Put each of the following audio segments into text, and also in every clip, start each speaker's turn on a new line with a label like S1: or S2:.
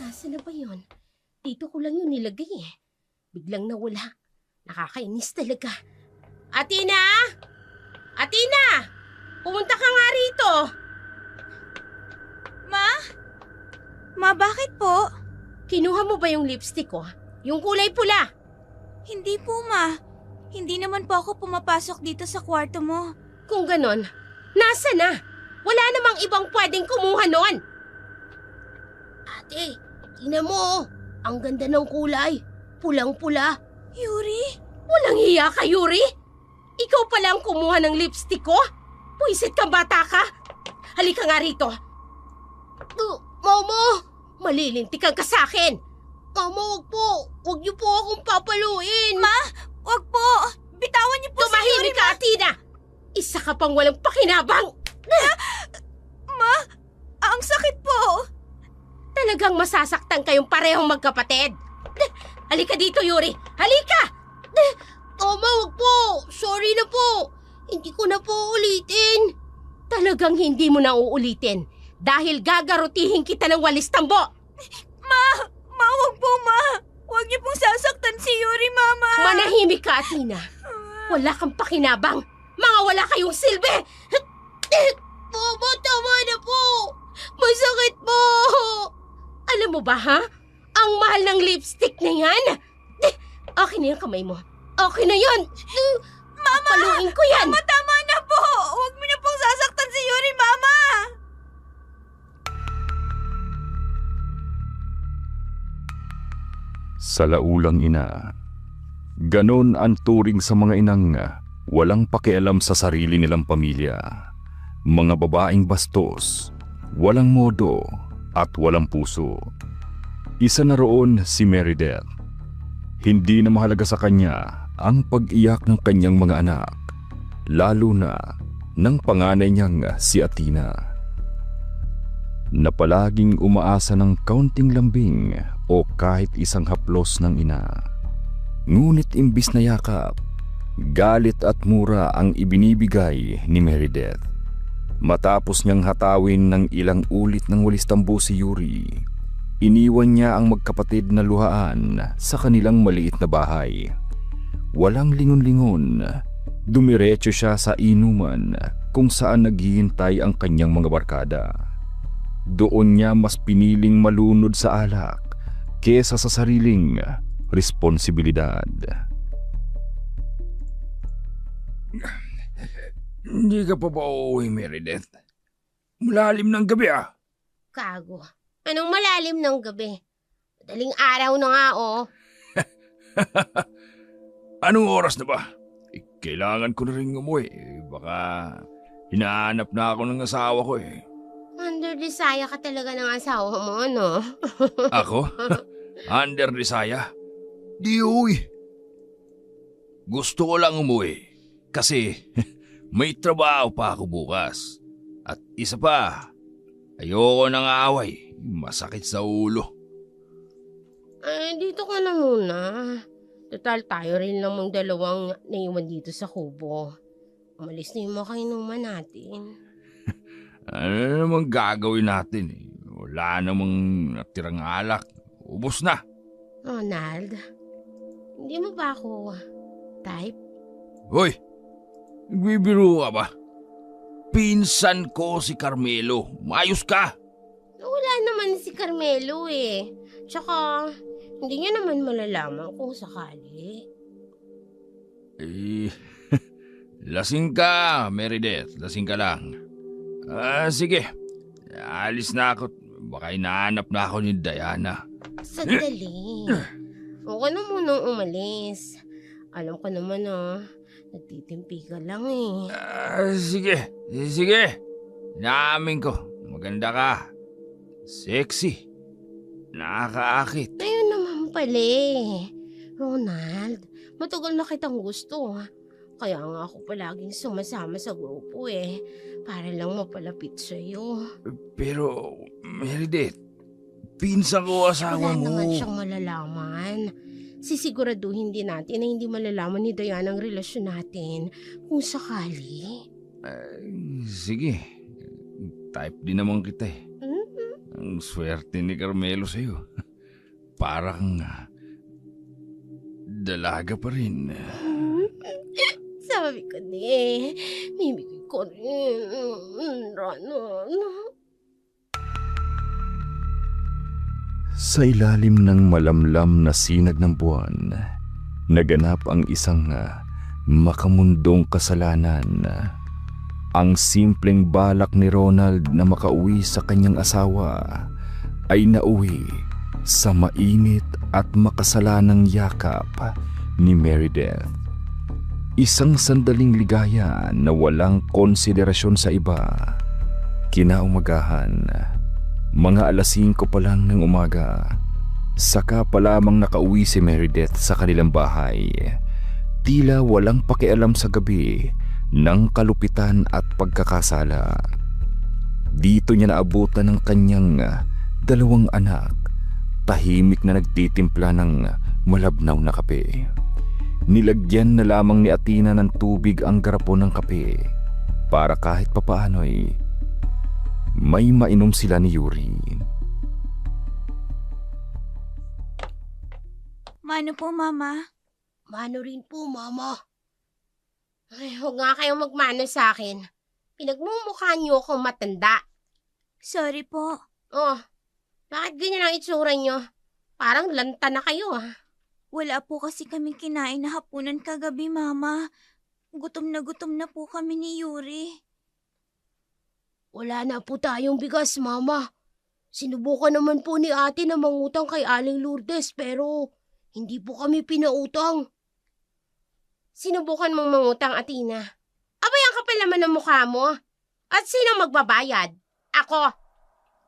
S1: Nasaan na ba yun? Dito ko lang yun nilagay eh. Biglang nawala. Nakakainis talaga. Atina! Atina! Pumunta ka nga rito!
S2: Ma? Ma, bakit po?
S1: Kinuha mo ba yung lipstick ko? Yung kulay pula?
S2: Hindi po, Ma. Hindi naman po ako pumapasok dito sa kwarto mo.
S1: Kung ganon, nasa na? Wala namang ibang pwedeng kumuha nun. Ate, tingnan mo. Ang ganda ng kulay. Pulang-pula.
S2: Yuri?
S1: Walang hiya ka, Yuri. Ikaw pala ang kumuha ng lipstick ko? Puisit kang bata ka. Halika nga rito. Mama, malilintikan ka sa akin. Mama, wag po. Wag niyo po akong papaluin.
S2: Ma, wag po. Bitawan niyo po si Yuri,
S1: Tumahimik ka, Atina. Isa ka pang walang pakinabang.
S2: Ma, ang sakit po.
S1: Talagang masasaktan kayong parehong magkapatid. Halika dito, Yuri. Halika! Mama, wag po. Sorry na po. Hindi ko na po ulitin. Talagang hindi mo na uulitin dahil gagarutihin kita ng walis tambo.
S2: Ma, wag po, Ma. Wag niyo pong sasaktan si Yuri, Mama.
S1: Manahimik ka, Atina. Wala kang pakinabang. Mga wala kayong silbi. Mama, tama na po. Masakit po. Alam mo ba, ha? Ang mahal ng lipstick na yan. Okay na yung kamay mo. Okay na yun.
S2: Mama!
S1: Paluin ko yan.
S2: Mama, tama na po. Wag mo na pong sasaktan si Yuri, Mama.
S3: Sa laulang ina, ganon ang turing sa mga inang walang pakialam sa sarili nilang pamilya. Mga babaeng bastos, walang modo at walang puso. Isa na roon si Meredith. Hindi na mahalaga sa kanya ang pag-iyak ng kanyang mga anak, lalo na ng panganay niyang si Atina, na palaging umaasa ng kaunting lambing o kahit isang haplos ng ina. Ngunit imbis na yakap, galit at mura ang ibinibigay ni Meredith. Matapos niyang hatawin ng ilang ulit ng walis tambo si Yuri, iniwan niya ang magkapatid na luhaan sa kanilang maliit na bahay. Walang lingon-lingon, dumiretso siya sa inuman kung saan naghihintay ang kanyang mga barkada. Doon niya mas piniling malunod sa alak kesa sa sariling responsibilidad.
S4: Hindi ka pa ba uuwi, Meredith? Malalim ng gabi
S1: Kago. Anong malalim ng gabi? Madaling araw na nga, oh.
S4: Anong oras na ba? Kailangan ko na rin umuwi. Baka hinahanap na ako ng asawa ko
S1: Under desire ka talaga ng asawa mo, no?
S4: Ako? Under desire? Di uwi. Gusto ko lang umuwi kasi may trabaho pa ako bukas. At isa pa, ayoko ng away. Masakit sa ulo.
S1: Dito ka na muna. Total, tayo rin namang dalawang naiwan dito sa kubo. Umalis na yung mga kainuman natin.
S4: Ano namang gagawin natin Wala namang natirang alak. Ubos na.
S1: Ronald, hindi mo ba ako type?
S4: Hoy, nagbibiro ka ba? Pinsan ko si Carmelo. Maayos ka.
S1: Wala naman si Carmelo Tsaka, hindi niya naman malalaman kung sakali.
S4: Lasing ka, Meredith. Lasing ka lang. Sige. Alis na ako. Baka hinahanap na ako ni Diana.
S1: Sandali. Huwag ka na munang umalis. Alam ko naman nagtitimpi ka lang
S4: Sige. Inaamin ko. Maganda ka. Sexy. Nakakaakit.
S1: Ayun naman pala Ronald, matagal na kitang gusto Kaya nga ako palaging sumasama sa grupo para lang mapalapit sa'yo.
S4: Pero, Meredith, pinsan ko asawa
S1: Wala
S4: mo.
S1: naman siyang malalaman. Sisiguraduhin din natin na hindi malalaman ni Diana ang relasyon natin kung sakali.
S4: Sige. Type din naman kita Ang swerte ni Carmelo sa'yo. parang dalaga pa rin.
S1: Sabi ko din, mimigay ko rin. Ranon.
S3: Sa ilalim ng malamlam na sinag ng buwan, naganap ang isang makamundong kasalanan. Ang simpleng balak ni Ronald na makauwi sa kanyang asawa ay nauwi sa mainit at makasalanang yakap ni Meredith. Isang sandaling ligaya na walang konsiderasyon sa iba. Kinaumagahan, mga 5:00 pa lang ng umaga, saka pa lamang nakauwi si Meredith sa kanilang bahay. Tila walang pakialam sa gabi ng kalupitan at pagkakasala. Dito niya naabutan ng kanyang 2 anak, tahimik na nagtitimpla ng malabnaw na kape. Nilagyan na lamang ni Athena ng tubig ang garapon ng kape para kahit papaano'y may mainom sila ni Yuri.
S2: Mano po, Mama?
S1: Mano rin po, Mama. Ay, huwag nga kayong magmano sa akin. Pinagmumukha niyo akong matanda.
S2: Sorry po.
S1: Oh, bakit ganyan ang itsura niyo? Parang lanta na kayo, ah.
S2: Wala po kasi kaming kinain na hapunan kagabi, Mama. Gutom na po kami ni Yuri.
S1: Wala na po tayong bigas, Mama. Sinubukan naman po ni ate na mangutang kay Aling Lourdes pero hindi po kami pinautang. Sinubukan mong mangutang, Athena. Abay, ang kapal naman ng mukha mo. At sino magbabayad? Ako.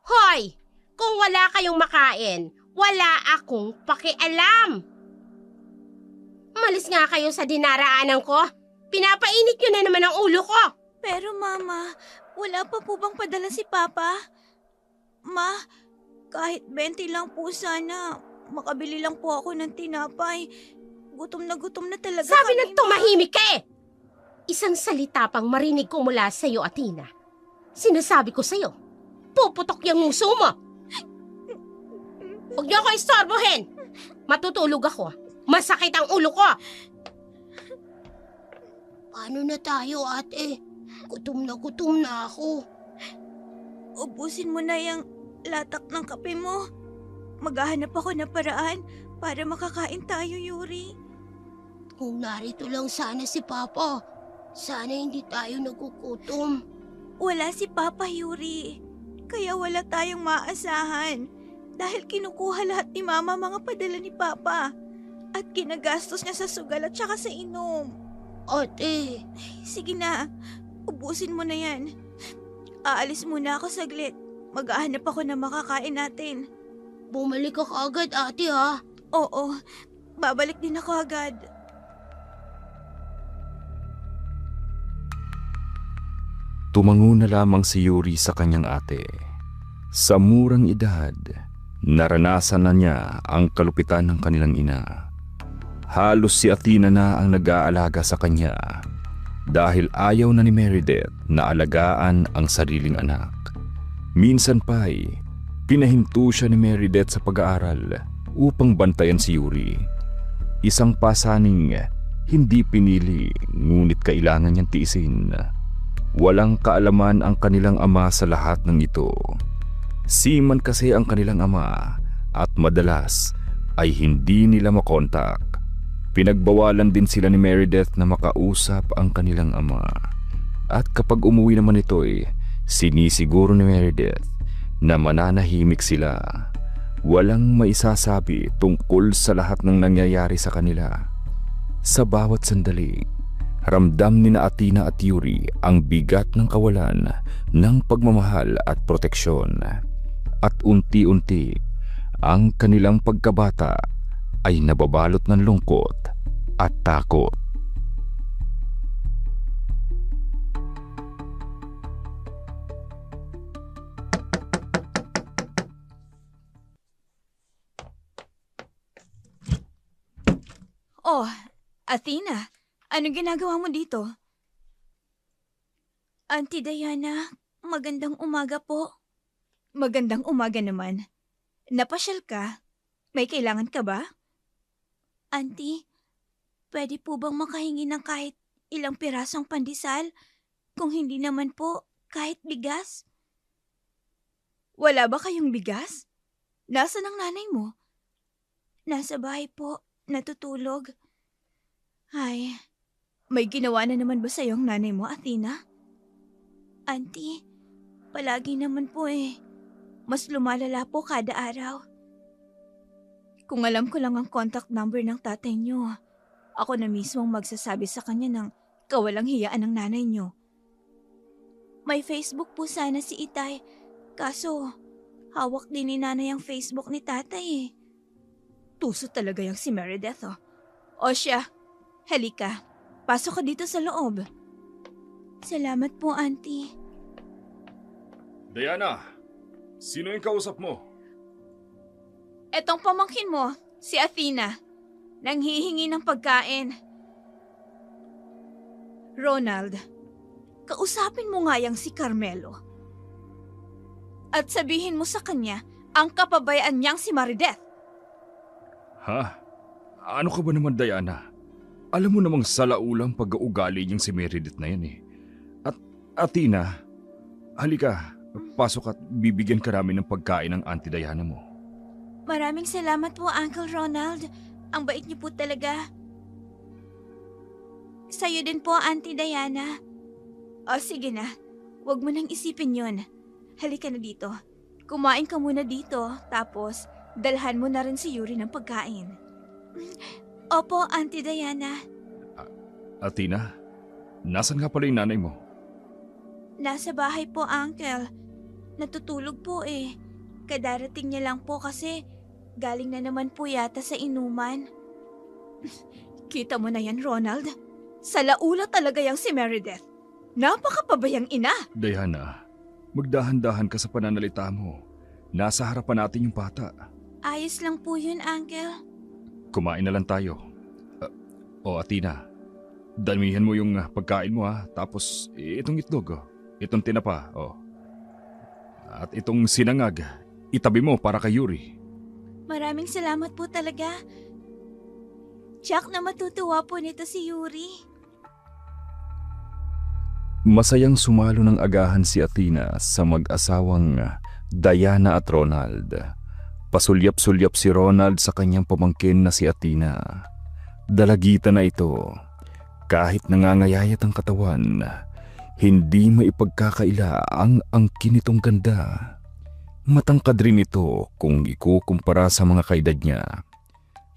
S1: Hoy! Kung wala kayong makain, wala akong pakialam. Umalis nga kayo sa dinaraanan ko. Pinapainit nyo na naman ang ulo ko.
S2: Pero, Mama, wala pa po bang padala si Papa? Ma, kahit 20 lang po sana. Makabili lang po ako ng tinapay. Gutom na talaga
S1: Sabi
S2: kami,
S1: na tumahimik ka eh. Isang salita pang marinig ko mula sa'yo, Athena. Sinasabi ko sa'yo, puputok yung nguso mo. Huwag niyo ako istorbohin. Matutulog ako. Masakit ang ulo ko. Paano na tayo, ate? Gutom na ako.
S2: Ubusin mo na yung latak ng kape mo. Maghahanap ako ng paraan para makakain tayo, Yuri.
S1: Kung narito lang sana si Papa, sana hindi tayo nagugutom.
S2: Wala si Papa, Yuri. Kaya wala tayong maasahan. Dahil kinukuha lahat ni Mama mga padala ni Papa. At ginagastos niya sa sugal at saka sa inom.
S1: Ate,
S2: Sige na, ubusin mo na yan. Aalis muna ako saglit. Maghahanap ako ng makakain natin.
S1: bumalik ka kaagad, ate, ha?
S2: Oo, babalik din ako agad.
S3: Tumango na lamang si Yuri sa kanyang ate. Sa murang edad, naranasan na niya ang kalupitan ng kanilang ina. Halos si Athena na ang nag-aalaga sa kanya dahil ayaw na ni Meredith na alagaan ang sariling anak. Minsan pa'y pinahinto siya ni Meredith sa pag-aaral upang bantayan si Yuri. Isang pasaning hindi pinili ngunit kailangan niyang tiisin. Walang kaalaman ang kanilang ama sa lahat ng ito. Seaman kasi ang kanilang ama at madalas ay hindi nila makontak. Pinagbawalan din sila ni Meredith na makausap ang kanilang ama. At kapag umuwi naman ito'y sinisiguro ni Meredith na mananahimik sila. Walang maisasabi tungkol sa lahat ng nangyayari sa kanila. Sa bawat sandali, ramdam ni na Athena at Yuri ang bigat ng kawalan ng pagmamahal at proteksyon. At unti-unti, ang kanilang pagkabata ay nababalot ng lungkot at takot.
S2: Oh, Athena, anong ginagawa mo dito? Auntie Diana, magandang umaga po. Magandang umaga naman. Napasyal ka? May kailangan ka ba? Auntie, pwede po bang makahingi ng kahit ilang pirasong pandesal? Kung hindi naman po, kahit bigas? Wala ba kayong bigas? Nasaan ang nanay mo? Nasa bahay po, natutulog. Ay, may ginawa na naman ba sa'yo ang nanay mo, Athena? Auntie, palagi naman po mas lumalala po kada araw. Kung alam ko lang ang contact number ng tatay niyo, ako na mismo ang magsasabi sa kanya ng kawalang hiyaan ng nanay niyo. May Facebook po sana si Itay, kaso hawak din ni nanay ang Facebook ni tatay. Tuso talaga yung si Meredith. O siya, halika, pasok ka dito sa loob. Salamat po, Auntie.
S3: Diana, sino yung kausap mo?
S2: Etong pamangkin mo, si Athena, nanghihingi ng pagkain. Ronald, kausapin mo nga yang si Carmelo. At sabihin mo sa kanya ang kapabayaan niyang si Meredith.
S3: Ha? Ano ka ba naman, Diana? Alam mo namang salaulang pag-uugali niyang si Meredith na yan eh. At Athena, halika, pasok at bibigyan ka namin ng pagkain ng Auntie Diana mo.
S2: Maraming salamat po, Uncle Ronald. Ang bait niyo po talaga. Sa'yo din po, Auntie Diana. O sige na, huwag mo nang isipin yon. Halika na dito. Kumain ka muna dito, tapos dalhan mo na rin si Yuri ng pagkain. Opo, Auntie Diana.
S3: Athena, nasan nga pala yung nanay mo?
S2: Nasa bahay po, Uncle. Natutulog po Kadarating niya lang po kasi galing na naman po yata sa inuman. Kita mo na yan, Ronald. Sa laula talaga yang si Meredith. Napakapabayang ina.
S3: Diana, magdahan-dahan ka sa pananalita mo. Nasa harapan natin yung bata.
S2: Ayos lang po yun, Uncle.
S3: Kumain na lang tayo. Athena, damihan mo yung pagkain mo ha. Tapos itong itlog, itong tinapa, At itong sinangag, itabi mo para kay Yuri.
S2: Maraming salamat po talaga. Tiyak na matutuwa po nito si Yuri.
S3: Masayang sumalo ng agahan si Athena sa mag-asawang Diana at Ronald. Pasulyap-sulyap si Ronald sa kanyang pamangkin na si Athena. Dalagita na ito. Kahit nangangayayat ang katawan, hindi maipagkakaila ang angkin nitong ganda. Matangkad rin ito kung ikukumpara sa mga kaedad niya.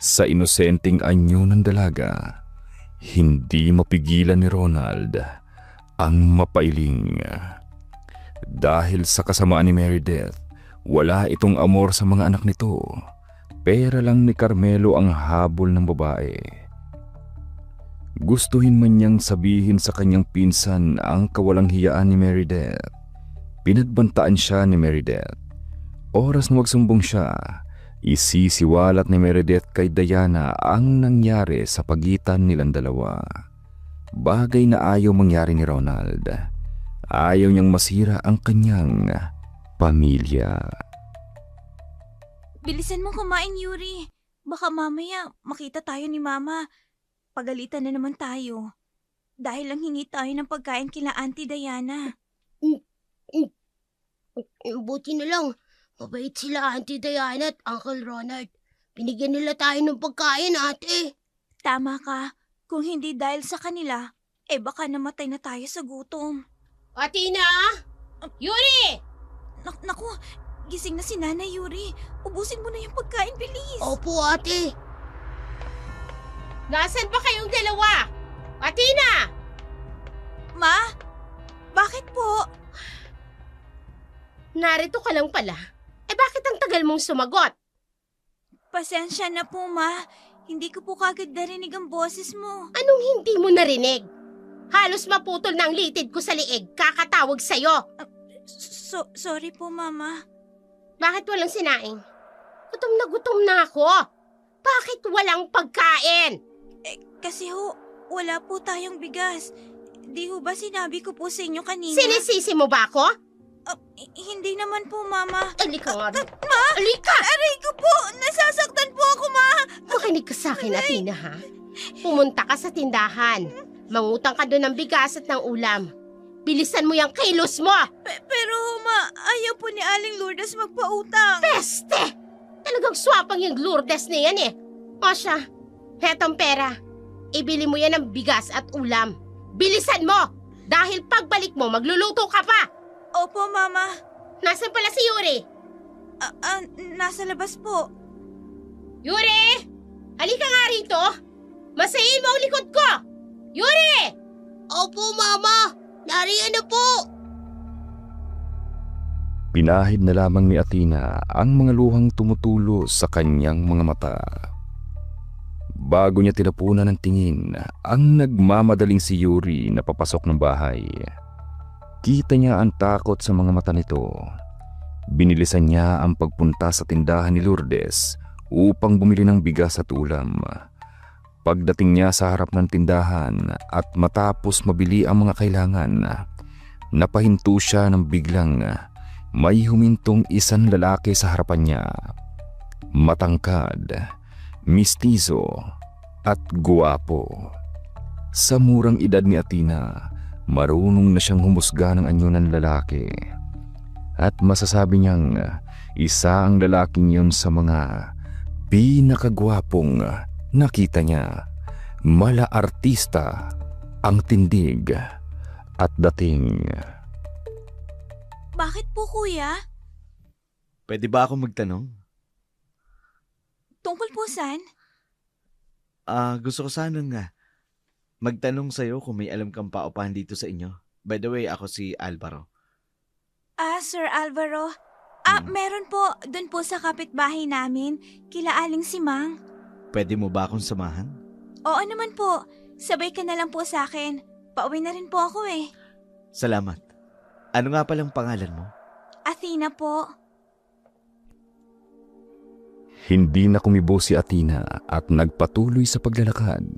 S3: Sa inosenteng anyo ng dalaga, hindi mapigilan ni Ronald ang mapailing. Dahil sa kasamaan ni Meredith, wala itong amor sa mga anak nito. Pera lang ni Carmelo ang habol ng babae. Gustuhin man niyang sabihin sa kanyang pinsan ang kawalang hiyaan ni Meredith. Pinagbantaan siya ni Meredith. Oras na magsumbong siya, isisiwalat ni Meredith kay Diana ang nangyari sa pagitan nilang dalawa. Bagay na ayaw mangyari ni Ronald. Ayaw niyang masira ang kanyang pamilya.
S2: Bilisan mo kumain, Yuri. Baka mamaya makita tayo ni Mama. Pagalitan na naman tayo. Dahil lang hingi tayo ng pagkain kila Auntie Diana.
S1: Buti na lang. Mabait sila Auntie Diana at Uncle Ronald. Binigyan nila tayo ng pagkain, ate.
S2: Tama ka. Kung hindi dahil sa kanila, baka namatay na tayo sa gutom.
S1: Athena! Yuri!
S2: Naku, gising na si Nanay Yuri. Ubusin mo na yung pagkain, bilis.
S1: Opo, ate. Nasaan ba kayong dalawa? Athena!
S2: Ma? Bakit po?
S1: Narito ka lang pala. Bakit ang tagal mong sumagot?
S2: Pasensya na po, Ma. Hindi ko po kagad narinig ang boses mo.
S1: Anong hindi mo narinig? Halos maputol na ang litid ko sa liig kakatawag sa'yo.
S2: Sorry po, Mama.
S1: Bakit walang sinaing? Gutom na ako. Bakit walang pagkain?
S2: Kasi wala po tayong bigas. Di ho ba sinabi ko po sa inyo kanina?
S1: Sinisisi mo ba ako?
S2: Hindi naman po, Mama.
S1: Alika nga.
S2: Ma!
S1: Alika!
S2: Aray ko po! Nasasaktan
S1: ka sa akin, Athena, ha? Pumunta ka sa tindahan. Mangutang ka doon ng bigas at ng ulam. Bilisan mo yung kilos mo!
S2: Pero ma, ayaw po ni Aling Lourdes magpautang.
S1: Peste! Talagang swapang yung Lourdes na yan eh. O siya, hetong pera. Ibili mo yan ng bigas at ulam. Bilisan mo! Dahil pagbalik mo, magluluto ka pa!
S2: Opo, Mama.
S1: Nasaan pala si Yuri?
S2: Nasa labas po.
S1: Yuri! Halika nga rito! Masayin mo ang likod ko! Yuri! Opo, Mama! Nariyan na po!
S3: Pinahid na lamang ni Athena ang mga luhang tumutulo sa kanyang mga mata. Bago niya tinapunan ng tingin ang nagmamadaling si Yuri na papasok ng bahay. Kita niya ang takot sa mga mata nito. Binilisan niya ang pagpunta sa tindahan ni Lourdes upang bumili ng bigas at ulam. Pagdating niya sa harap ng tindahan at matapos mabili ang mga kailangan, napahinto siya ng biglang may humintong isang lalaki sa harapan niya. Matangkad, mistizo at guwapo. Sa murang edad ni Athena, marunong na siyang humusga ng anyo ng lalaki. At masasabi niyang isa ang lalaking yun sa mga pinakagwapong nakita niya. Mala artista ang tindig at dating.
S2: Bakit po, Kuya?
S5: Pwede ba ako magtanong?
S2: Tungkol po saan?
S5: Gusto ko sanang magtanong sa'yo kung may alam kang paupahan dito sa inyo. By the way, ako si Alvaro.
S2: Sir Alvaro. Meron po, dun po sa kapitbahay namin, kila Aling Simang.
S5: Pwede mo ba akong samahan?
S2: Oo naman po. Sabay ka na lang po sa akin. Pauwi na rin po ako eh.
S5: Salamat. Ano nga palang pangalan mo?
S2: Athena po.
S3: Hindi na kumibo si Athena at nagpatuloy sa paglalakad.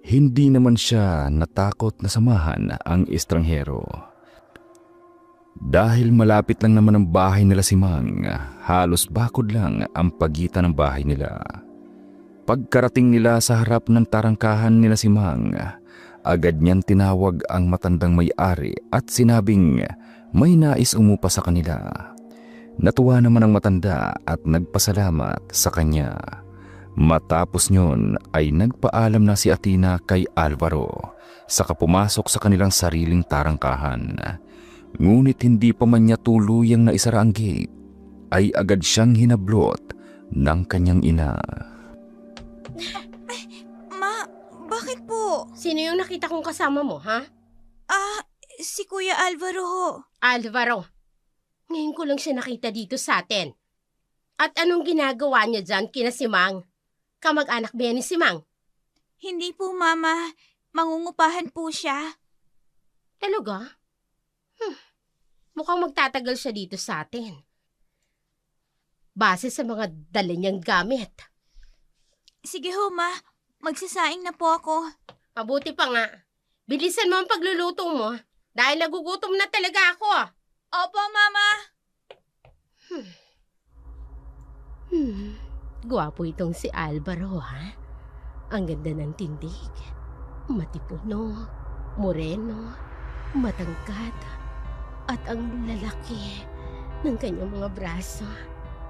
S3: Hindi naman siya natakot na samahan ang estranghero. Dahil malapit lang naman ang bahay nila si Mang, halos bakod lang ang pagitan ng bahay nila. Pagkarating nila sa harap ng tarangkahan nila si Mang, agad niyang tinawag ang matandang may-ari at sinabing may nais umupa sa kanila. Natuwa naman ang matanda at nagpasalamat sa kanya. Matapos nyon ay nagpaalam na si Athena kay Alvaro, saka pumasok sa kanilang sariling tarangkahan. Ngunit hindi pa man niya tuluyang naisara ang gate, ay agad siyang hinablot ng kanyang ina.
S2: Ma, bakit po?
S1: Sino yung nakita kong kasama mo, ha?
S2: Si Kuya Alvaro ho.
S1: Alvaro. Ngayon ko lang siya nakita dito sa atin. At anong ginagawa niya dyan kina si Mang? Kamag-anak ba yan ni si Mang?
S2: Hindi po, Mama. Mangungupahan po siya.
S1: Talaga? Mukhang magtatagal siya dito sa atin. Base sa mga dala niyang gamit.
S2: Sige ho, Ma. Magsasaing na po ako.
S1: Mabuti pa nga. Bilisan mo ang pagluluto mo dahil nagugutom na talaga ako.
S2: Opo, Mama.
S1: Gwapo itong si Alvaro, ha? Ang ganda ng tindig. Matipuno, moreno, matangkad. At ang lalaki ng kanyang mga braso.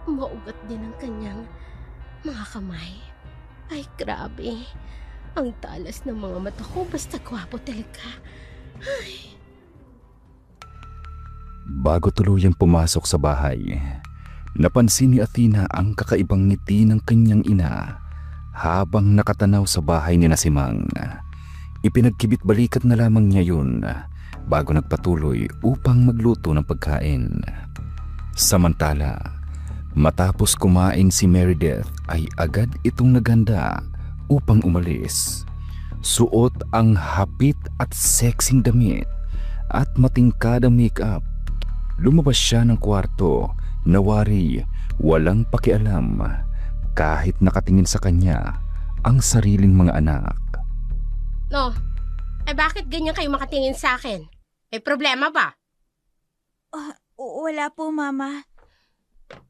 S1: Maugat din ang kanyang mga kamay. Ay, grabe. Ang talas ng mga mata ko, basta gwapo talaga. Ay.
S3: Bago tuluyang pumasok sa bahay, napansin ni Athena ang kakaibang ngiti ng kanyang ina habang nakatanaw sa bahay ni si Mang. Ipinagkibit-balikat na lamang niya yun bago nagpatuloy upang magluto ng pagkain. Samantala, matapos kumain si Meredith ay agad itong naghanda upang umalis. Suot ang hapit at sexing damit at matingkadang make-up. Lumabas siya ng kwarto na wari walang pakialam kahit nakatingin sa kanya ang sariling mga anak.
S1: No, bakit ganyan kayo makatingin sa akin? May problema ba?
S2: Wala po, Mama.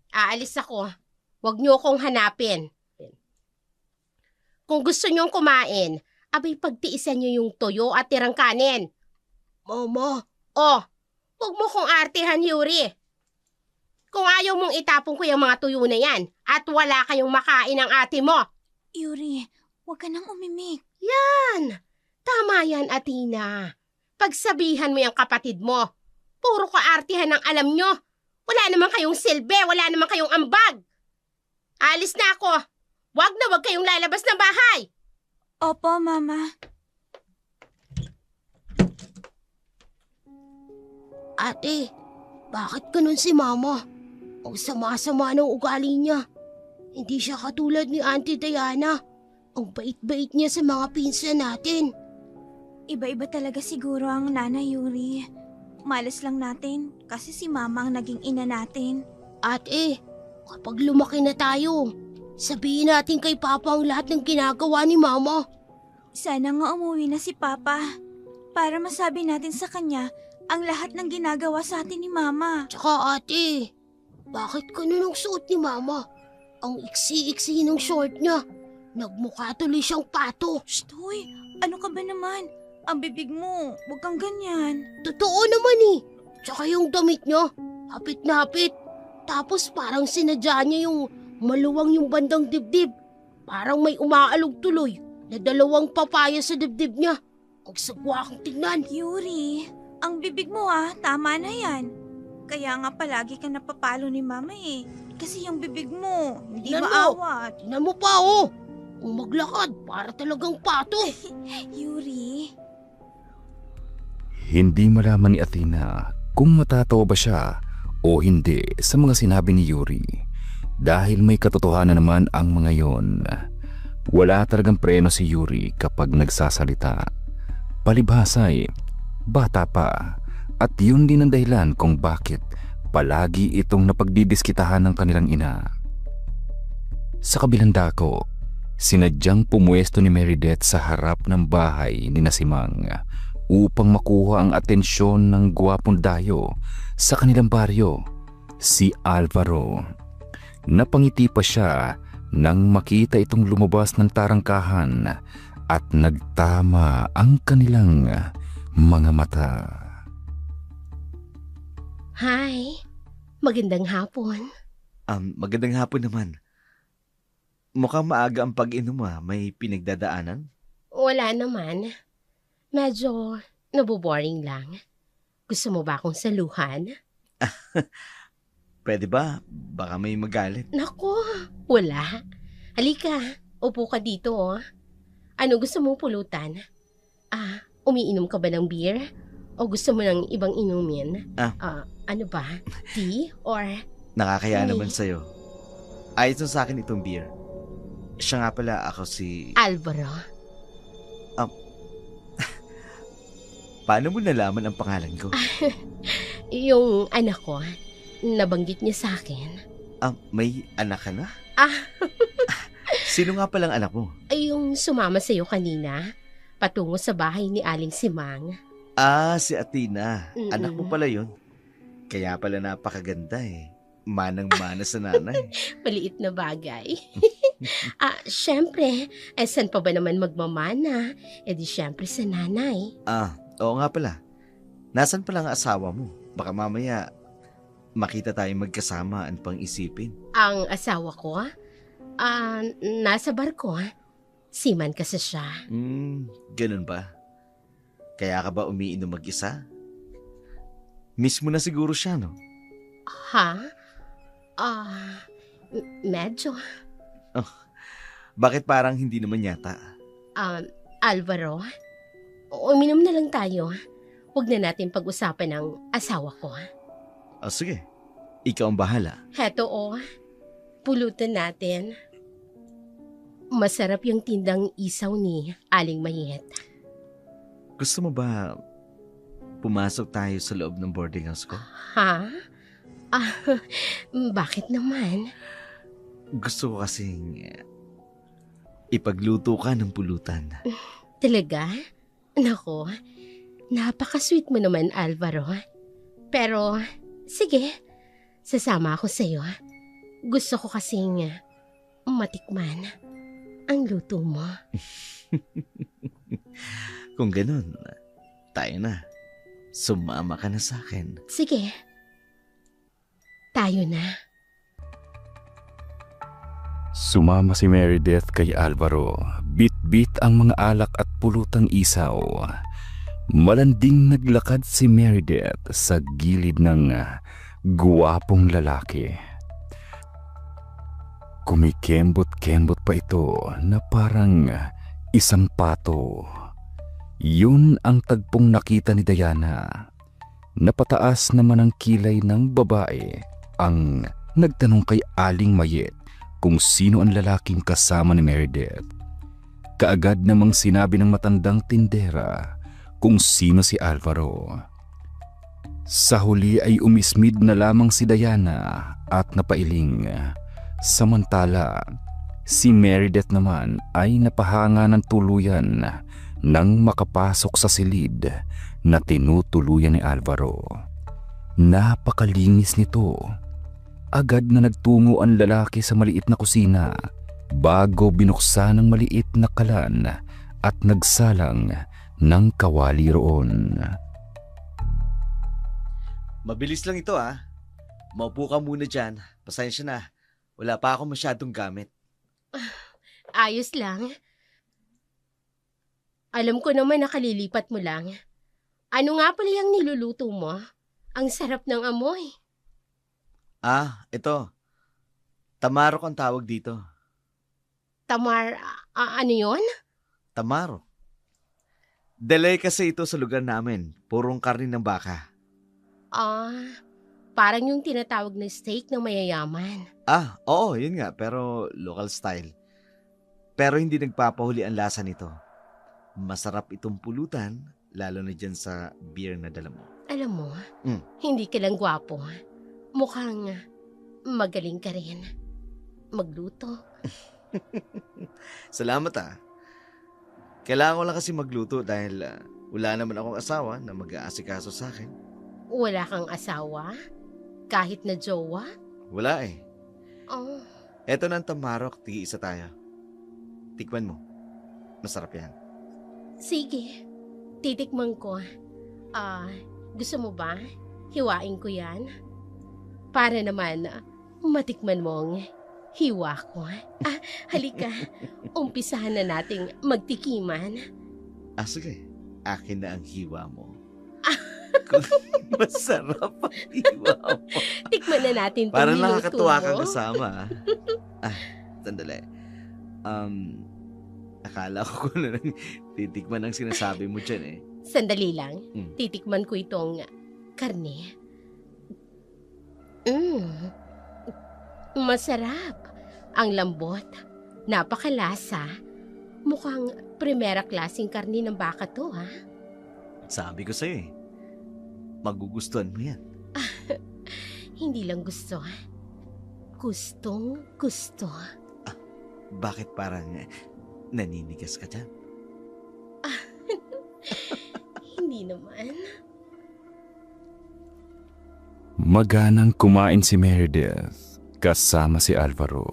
S1: Aalis ako. Huwag niyo akong hanapin. Kung gusto niyong kumain, abay pagtiisan niyo yung tuyo at tirang kanin. Mama. Oh, huwag mo kong artihan, Yuri. Kung ayaw mong itapon ko yung mga tuyo na yan at wala kayong makain ng ate mo.
S2: Yuri, huwag ka nang umimik.
S1: Yan! Tama yan, Athena. Pagsabihan mo yung kapatid mo. Puro kaartihan ang alam nyo. Wala naman kayong silbi, wala naman kayong ambag. Alis na ako. Wag na wag kayong lalabas ng bahay.
S2: Opo, Mama.
S1: Ate, bakit ganun si Mama? Ang sama-sama ng ugali niya. Hindi siya katulad ni Auntie Diana. Ang bait-bait niya sa mga pinsan natin.
S2: Iba-iba talaga siguro ang nanay, Yuri. Malas lang natin kasi si Mama ang naging ina natin.
S1: Ate, kapag lumaki na tayo, sabihin natin kay Papa ang lahat ng ginagawa ni Mama.
S2: Sana nga umuwi na si Papa para masabi natin sa kanya ang lahat ng ginagawa sa atin ni Mama.
S1: Tsaka ate, bakit ganun ang suot ni Mama? Ang iksi-iksi ng short niya. Nagmukha tuloy siyang pato.
S2: Shh, Hoy, ano ka ba naman? Ang bibig mo, huwag kang ganyan.
S1: Totoo naman eh. Tsaka yung damit niya, hapit na hapit. Tapos parang sinadya niya yung maluwang yung bandang dibdib. Parang may umaalog tuloy na 2 papaya sa dibdib niya. Ang sagwa kang tignan.
S2: Yuri, ang bibig mo tama na yan. Kaya nga palagi ka napapalo ni Mama eh. Kasi yung bibig mo, hindi
S1: Tingnan mo.
S2: maawat.
S1: Tingnan mo pa oh. Kung maglakad, para talagang pato.
S2: Yuri,
S3: Hindi malaman ni Athena kung matatawa ba siya o hindi sa mga sinabi ni Yuri. Dahil may katotohanan naman ang mga yon. Wala talagang preno si Yuri kapag nagsasalita. Palibhasay, bata pa. At yun din ang dahilan kung bakit palagi itong napagdidiskitahan ng kanilang ina. Sa kabilang dako, sinadyang pumuesto ni Meredith sa harap ng bahay ni Nasimang upang makuha ang atensyon ng gwapong dayo sa kanilang baryo, si Alvaro. Napangiti pa siya nang makita itong lumabas ng tarangkahan at nagtama ang kanilang mga mata.
S1: Hi, magandang hapon.
S5: Magandang hapon naman. Mukhang maaga ang pag-inom May pinagdadaanan?
S1: Wala naman. Medyo naboboring lang. Gusto mo ba akong saluhan?
S5: Pwede ba? Baka may magalit.
S1: Naku, wala. Halika, upo ka dito oh. Ano gusto mong pulutan? Umiinom ka ba ng beer? O gusto mo ng ibang inumin? Ano ba? Tea or...
S5: Nakakaya
S1: Hey.
S5: naman sa'yo. Ayos na sa akin itong beer. Siya nga pala ako si...
S1: Alvaro?
S5: Paano mo nalaman ang pangalan ko?
S1: Yung anak ko, nabanggit niya sa akin.
S5: May anak ka na?
S1: Ah.
S5: Sino nga palang anak mo?
S1: Ay, yung sumama sa'yo kanina, patungo sa bahay ni Aling Simang.
S5: Si Athena.
S1: Mm-mm.
S5: Anak mo pala yun. Kaya pala napakaganda eh. Manang-mana sa nanay.
S1: Maliit na bagay. Syempre, saan pa ba naman magmamana? Di syempre sa nanay.
S5: Oo nga pala. Nasaan pala ang asawa mo? Baka mamaya makita tayong magkasama ang pang-isipin.
S1: Ang asawa ko, nasa barko. Seaman kasi siya.
S5: Ganun ba? Kaya ka ba umiinom mag-isa? Miss mo na siguro siya, no?
S1: Ha? Medyo.
S5: Bakit parang hindi naman yata?
S1: Alvaro, uminom na lang tayo. Huwag na natin pag-usapan ng asawa ko.
S5: Sige. Ikaw ang bahala.
S1: Heto pulutan natin. Masarap yung tindang isaw ni Aling Mayet.
S5: Gusto mo ba pumasok tayo sa loob ng boarding house ko?
S1: Ha? Bakit naman?
S5: Gusto ko kasing ipagluto ka ng pulutan.
S1: Talaga? Nako, napaka-sweet mo naman, Alvaro. Pero, sige, sasama ako sa'yo. Gusto ko kasing matikman ang luto mo.
S5: Kung ganun, tayo na. Sumama ka na sa akin.
S1: Sige. Tayo na.
S3: Sumama si Meredith kay Alvaro. Bit-bit ang mga alak at pulutang isaw. Malanding naglakad si Meredith sa gilid ng guwapong lalaki. Kumikembot-kembot pa ito na parang isang pato. Yun ang tagpong nakita ni Diana. Napataas naman ang kilay ng babae ang nagtanong kay Aling Mayet kung sino ang lalaking kasama ni Meredith. Kaagad namang sinabi ng matandang tindera kung sino si Alvaro. Sa huli ay umismid na lamang si Diana at napailing. Samantala, si Meredith naman ay napahanga ng tuluyan nang makapasok sa silid na tinutuluyan ni Alvaro. Napakalinis nito. Agad na nagtungo ang lalaki sa maliit na kusina bago binuksan ang maliit na kalan at nagsalang ng kawali roon.
S5: Mabilis lang ito Maupo ka muna dyan. Pasensya na. Wala pa ako masyadong gamit.
S1: Ayos lang. Alam ko naman nakalilipat mo lang. Ano nga pala yung niluluto mo? Ang sarap ng amoy.
S5: Ito. Tamarok ang tawag dito.
S1: Ano yon?
S5: Tamaro. Delay kasi ito sa lugar namin. Purong karne ng baka.
S1: Parang yung tinatawag na steak ng mayayaman.
S5: Oo, yun nga. Pero local style. Pero hindi nagpapahuli ang lasa nito. Masarap itong pulutan, lalo na dyan sa beer na dala mo.
S1: Alam mo, hindi ka lang gwapo. Mukhang magaling ka rin. Magluto.
S5: Salamat Kailangan ko lang kasi magluto dahil wala naman akong asawa na mag-aasikaso sa akin.
S1: Wala kang asawa? Kahit na jowa?
S5: Wala
S1: Oh,
S5: Eto ng tamarok, tigi-isa tayo. Tikman mo. Masarap yan.
S1: sige. Titikman ko. Gusto mo ba? Hiwain ko yan? Para naman matikman mong hiwa ko. Halika. Umpisahan na nating magtikiman.
S5: Sige. Akin na ang hiwa mo. Masarap ang hiwa mo.
S1: Tikman na natin itong
S5: Parang
S1: niluto
S5: nakakatuwa
S1: mo.
S5: kang kasama. Sandali. Akala ko na lang titikman ang sinasabi mo dyan
S1: Sandali lang.
S5: Mm.
S1: Titikman ko itong karne. Masarap. Ang lambot. Napakalasa. Mukhang primera klaseng karne ng baka to,
S5: Sabi ko sa'yo magugustuhan mo yan.
S1: Hindi lang gusto. Gustong gusto.
S5: Bakit parang naninigas ka dyan?
S1: Hindi naman.
S3: Maganang kumain si Meredith kasama si Alvaro.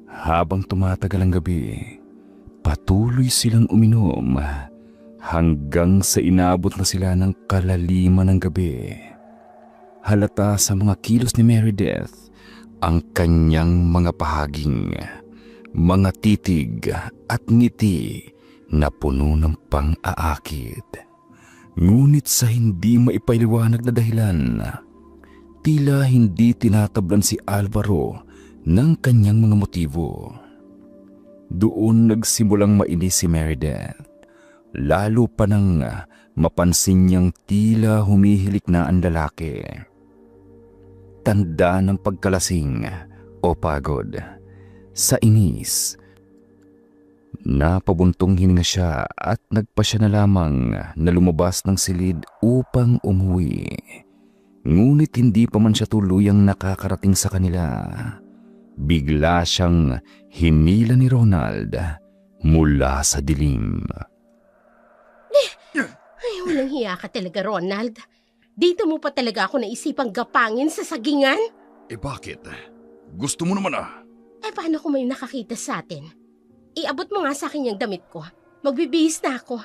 S3: Habang tumatagal ang gabi, patuloy silang uminom hanggang sa inabot na sila ng kalaliman ng gabi. Halata sa mga kilos ni Meredith ang kanyang mga pahaging, mga titig at ngiti na puno ng pang-aakit. Ngunit sa hindi maipaliwanag na dahilan, tila hindi tinatablan si Alvaro ng kanyang mga motibo. Doon nagsimulang mainis si Meredith, lalo pa nang mapansin niyang tila humihilik na ang lalaki. Tanda ng pagkalasing o pagod. Sa inis, napabuntong hininga siya at nagpasya na lamang na lumabas ng silid upang umuwi. Ngunit hindi pa man siya tuluyang nakakarating sa kanila. Bigla siyang hinila ni Ronald mula sa dilim.
S1: Ay, walang hiya ka talaga, Ronald. Dito mo pa talaga ako naisipang gapangin sa sagingan?
S4: Bakit? Gusto mo naman
S1: Paano kung may nakakita sa atin? iabot mo nga sa akin yung damit ko. Magbibihis na ako.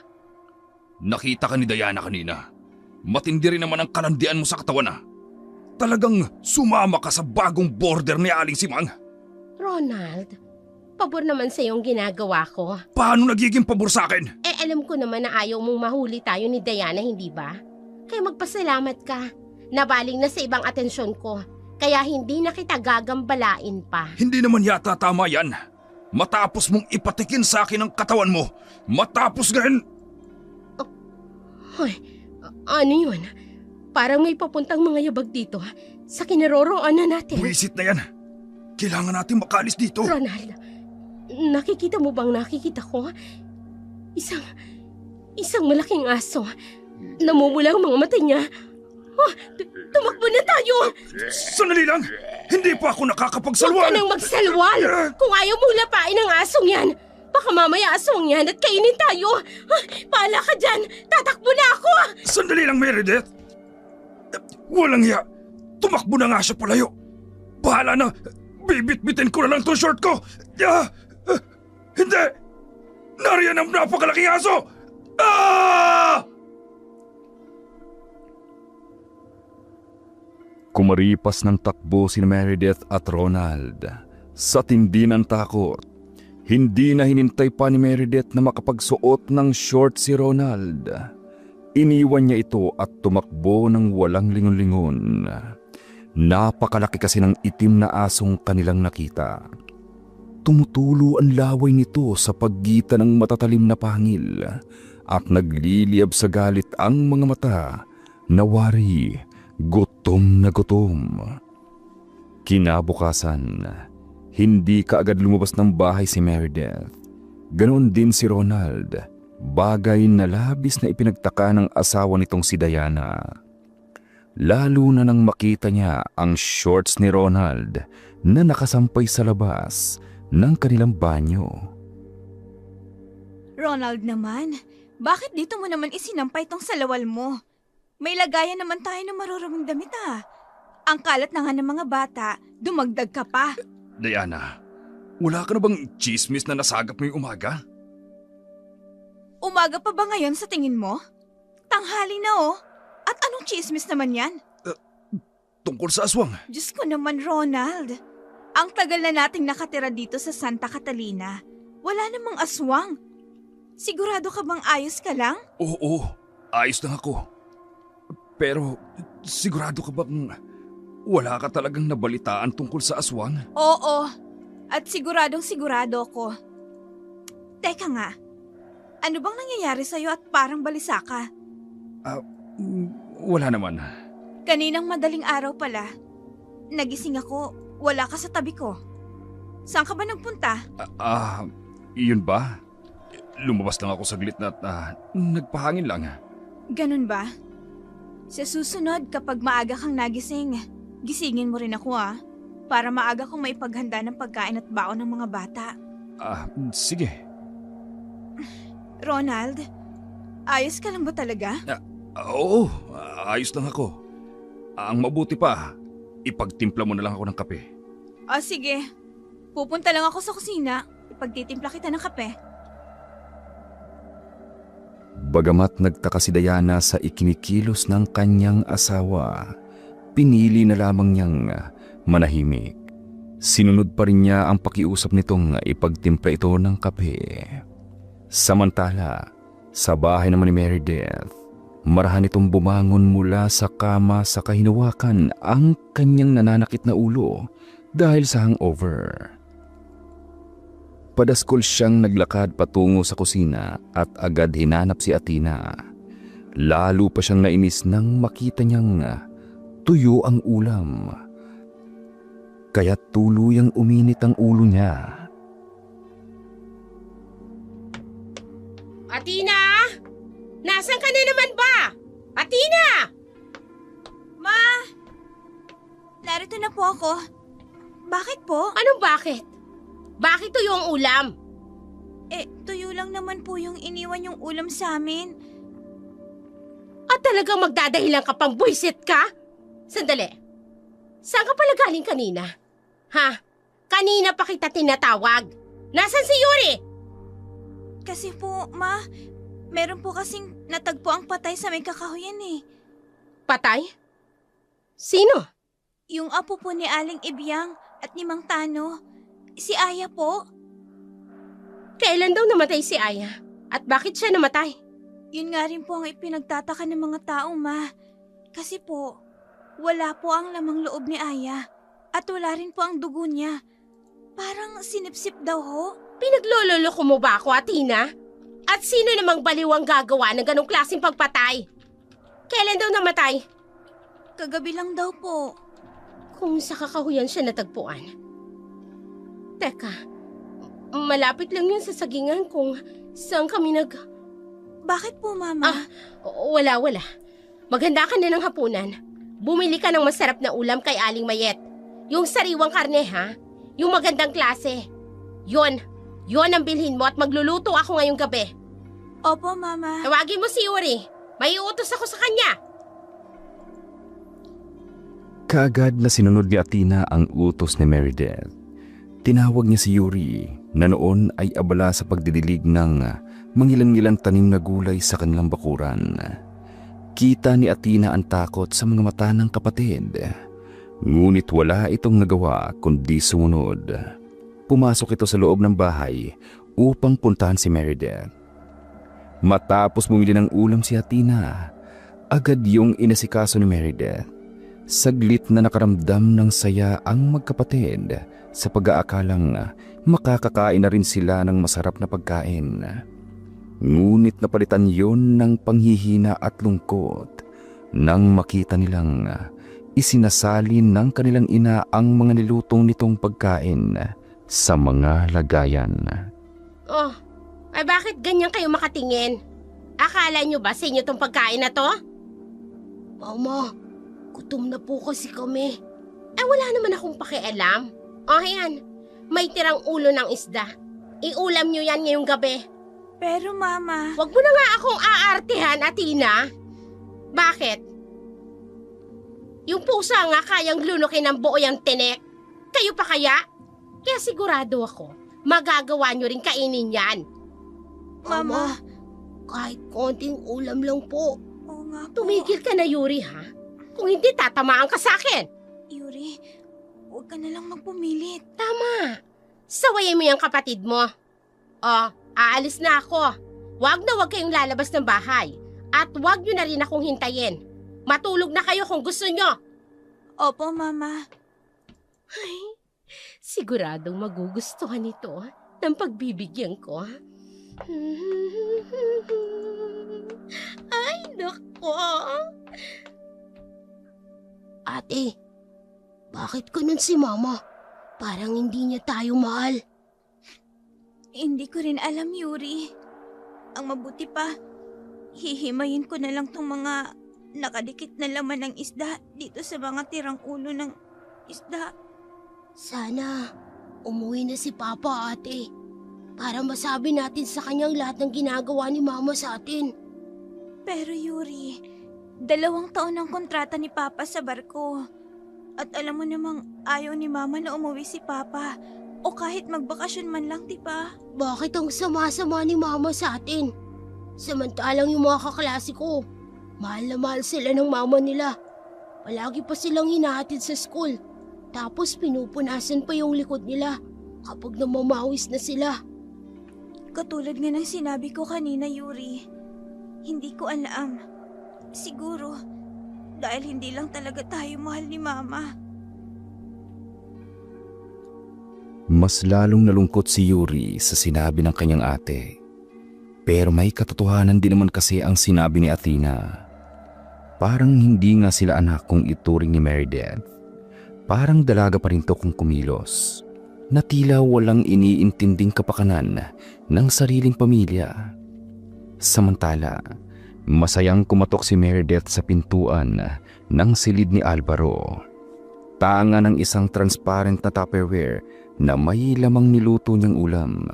S4: Nakita ka ni Diana kanina. Matindi rin naman ang kalandian mo sa katawan Talagang sumama ka sa bagong border ni Aling Simang.
S1: Ronald, pabor naman sa yung ginagawa ko.
S4: Paano nagiging pabor sa akin?
S1: Alam ko naman na ayaw mong mahuli tayo ni Diana, hindi ba? Kaya magpasalamat ka. Nabaling na sa ibang atensyon ko. Kaya hindi na kita gagambalain pa.
S4: Hindi naman yata tama yan. Matapos mong ipatikin sa akin ang katawan mo, matapos ganyan...
S1: Hoy, ano yun? Parang may papuntang mga yabag dito sa kinaroroonan natin.
S4: Buwisit na yan. Kailangan natin makalis dito.
S1: Ronald, nakikita mo bang nakikita ko? Isang malaking aso. Namumula ang mga mata niya. Oh, tumakbo na tayo!
S4: Sandali lang! Hindi pa ako
S1: Huwag
S4: nakakapagsalwal!
S1: ka nang magsalwal! Kung ayaw mo lapain ang asong yan, baka mamaya asong yan at kainin tayo! Paala ka dyan! Tatakbo na ako!
S4: Sandali lang, Meredith! Walang hiya! Tumakbo na nga siya palayo! Bahala na! Bibit-bitin ko na lang itong short ko! Hindi! Nariyan ang napakalaking aso! Ah!
S3: Kumaripas ng takbo si Meredith at Ronald. Sa tindi ng takot, hindi na hinintay pa ni Meredith na makapagsuot ng short si Ronald. Iniwan niya ito at tumakbo ng walang lingon-lingon. Napakalaki kasi ng itim na asong kanilang nakita. Tumutulo ang laway nito sa pagitan ng matatalim na pangil at nagliliyab sa galit ang mga mata na wari. Gutom na gutom. Kinabukasan, hindi kaagad lumabas ng bahay si Meredith. Ganoon din si Ronald, bagay na labis na ipinagtaka ng asawa nitong si Diana. Lalo na nang makita niya ang shorts ni Ronald na nakasampay sa labas ng kanilang banyo.
S2: Ronald naman, bakit dito mo naman isinampay tong salawal mo? May lagayan naman tayo ng maruruming damit Ang kalat na nga ng mga bata, dumagdag ka pa.
S4: Diana, wala ka na bang chismis na nasagap mo yung umaga?
S2: Umaga pa ba ngayon sa tingin mo? Tanghali na At anong chismis naman yan?
S4: Tungkol sa aswang.
S2: Diyos ko naman, Ronald. Ang tagal na nating nakatira dito sa Santa Catalina. Wala namang aswang. Sigurado ka bang ayos ka lang?
S4: Oo, ayos lang ako. Pero sigurado ka bang wala ka talagang nabalitaan tungkol sa aswang?
S2: Oo, at siguradong sigurado ko. Teka nga, ano bang nangyayari sa'yo at parang balisa ka?
S4: Wala naman.
S2: Kaninang madaling araw pala, nagising ako, wala ka sa tabi ko. Saan ka ba nagpunta?
S4: Yun ba? Lumabas lang ako saglit na nagpahangin lang.
S2: Ganun ba? Sa susunod, kapag maaga kang nagising, gisingin mo rin ako para maaga kong maipaghanda ng pagkain at baon ng mga bata.
S4: Sige.
S2: Ronald, ayos ka lang ba talaga?
S4: Oo, ayos lang ako. Ang mabuti pa, ipagtimpla mo na lang ako ng kape.
S2: Sige. Pupunta lang ako sa kusina. Ipagtitimpla kita ng kape.
S3: Bagamat nagtaka si Diana sa ikinikilos ng kanyang asawa, pinili na lamang niyang manahimik. Sinunod pa rin niya ang pakiusap nitong ipagtimpla ito ng kape. Samantala, sa bahay naman ni Meredith, marahan itong bumangon mula sa kama sa kahinawakan ang kanyang nananakit na ulo dahil sa hangover. Padaskol siyang naglakad patungo sa kusina at agad hinanap si Athena. Lalo pa siyang nainis nang makita niyang tuyo ang ulam. Kaya tuluyang uminit ang ulo niya.
S1: Athena! Nasaan ka na naman ba? Athena!
S2: Ma! Narito na po ako. Bakit po?
S1: Anong bakit? Bakit tuyo ang ulam?
S2: Tuyo lang naman po yung iniwan yung ulam sa amin.
S1: At talagang magdadahilan ka pang buwisit ka? Sandali. Saan ka pala galing kanina? Ha? Kanina pa kita tinatawag. Nasaan si Yuri?
S2: Kasi po, Ma, meron po kasing natagpo ang patay sa may kakahuyan eh.
S1: Patay? Sino?
S2: Yung apo po ni Aling Ibyang at ni Mang Tano. Si Aya po.
S1: Kailan daw namatay si Aya? At bakit siya namatay?
S2: Yun nga rin po ang ipinagtataka ng mga tao, Ma. Kasi po, wala po ang lamang loob ni Aya. At wala rin po ang dugo niya. Parang sinipsip daw ho.
S1: Pinaglololoko mo ba ako, Athena? At sino namang baliw ang gagawa ng ganong klaseng pagpatay? Kailan daw namatay?
S2: Kagabi lang daw po.
S1: Kung sa kakahuyan siya natagpuan. Teka, malapit lang yun sa sagingan kung saan kami
S2: Bakit po, Mama?
S1: Wala. Maghanda ka na ng hapunan. Bumili ka ng masarap na ulam kay Aling Mayet. Yung sariwang karne, ha? Yung magandang klase. Yon ang bilhin mo at magluluto ako ngayong gabi.
S2: Opo, Mama.
S1: Tawagin mo si Yuri. May utos ako sa kanya.
S3: Kaagad na sinunod ni Athena ang utos ni Meredith. Tinawag niya si Yuri na noon ay abala sa pagdidilig ng mangilan-ngilang tanim na gulay sa kanilang bakuran. Kita ni Athena ang takot sa mga mata ng kapatid. Ngunit wala itong nagawa kundi sumunod. Pumasok ito sa loob ng bahay upang puntahan si Meredith. Matapos bumili ng ulam si Athena, agad yung inasikaso ni Meredith. Saglit na nakaramdam ng saya ang magkapatid sa pag-aakalang makakakain na rin sila ng masarap na pagkain. Ngunit napalitan yon ng panghihina at lungkot nang makita nilang isinasalin ng kanilang ina ang mga nilutong nitong pagkain sa mga lagayan.
S1: Oh, ay bakit ganyan kayo makatingin? Akala nyo ba sa inyo tong pagkain na to? Mama, gutom na po kasi kami. Wala naman akong pakialam. Ayan, may tirang ulo ng isda. Iulam nyo yan ngayong gabi.
S2: Pero, Mama...
S1: Huwag mo na nga akong aartihan, Athena. Bakit? Yung pusa nga kayang lunukin ng buo yung tinik. Kayo pa kaya? Kaya sigurado ako, magagawa nyo rin kainin yan.
S2: Mama,
S1: kahit konting ulam lang po.
S2: Oo nga po.
S1: Tumigil ka na, Yuri, ha? Kung hindi, tatamaan ka sa akin.
S2: Yuri, huwag ka na lang magpumilit.
S1: Tama. Sawayin mo yung kapatid mo. Aalis na ako. Huwag kayong lalabas ng bahay. At huwag nyo na rin akong hintayin. Matulog na kayo kung gusto nyo.
S2: Opo, Mama.
S1: Ay, siguradong magugustuhan ito ng pagbibigyan ko. Ay, nako. Ate, bakit ganun si Mama? Parang hindi niya tayo mahal.
S2: Hindi ko rin alam, Yuri. Ang mabuti pa, hihimayin ko na lang tong mga nakadikit na laman ng isda dito sa mga tirang ulo ng isda.
S1: Sana umuwi na si Papa, ate. Para masabi natin sa kanyang lahat ng ginagawa ni Mama sa atin.
S2: Pero Yuri, 2 taon ang kontrata ni Papa sa barko. At alam mo namang ayaw ni Mama na umuwi si Papa. O kahit magbakasyon man lang, diba?
S1: Bakit ang sama-sama ni Mama sa atin? Samantalang yung mga kaklase ko, mahal na mahal sila ng mama nila. Palagi pa silang hinahatid sa school. Tapos pinupunasan pa yung likod nila kapag namamawis na sila.
S2: Katulad nga ng sinabi ko kanina, Yuri. Hindi ko alam. Siguro, dahil hindi lang talaga tayo mahal ni Mama.
S3: Mas lalong nalungkot si Yuri sa sinabi ng kanyang ate. Pero may katotohanan din naman kasi ang sinabi ni Athena. Parang hindi nga sila anak kung ituring ni Meredith. Parang dalaga pa rin to kung kumilos. Na tila walang iniintinding kapakanan ng sariling pamilya. Samantala, masayang kumatok si Meredith sa pintuan ng silid ni Alvaro. Tanga ng isang transparent na Tupperware na may lamang niluto niyang ulam.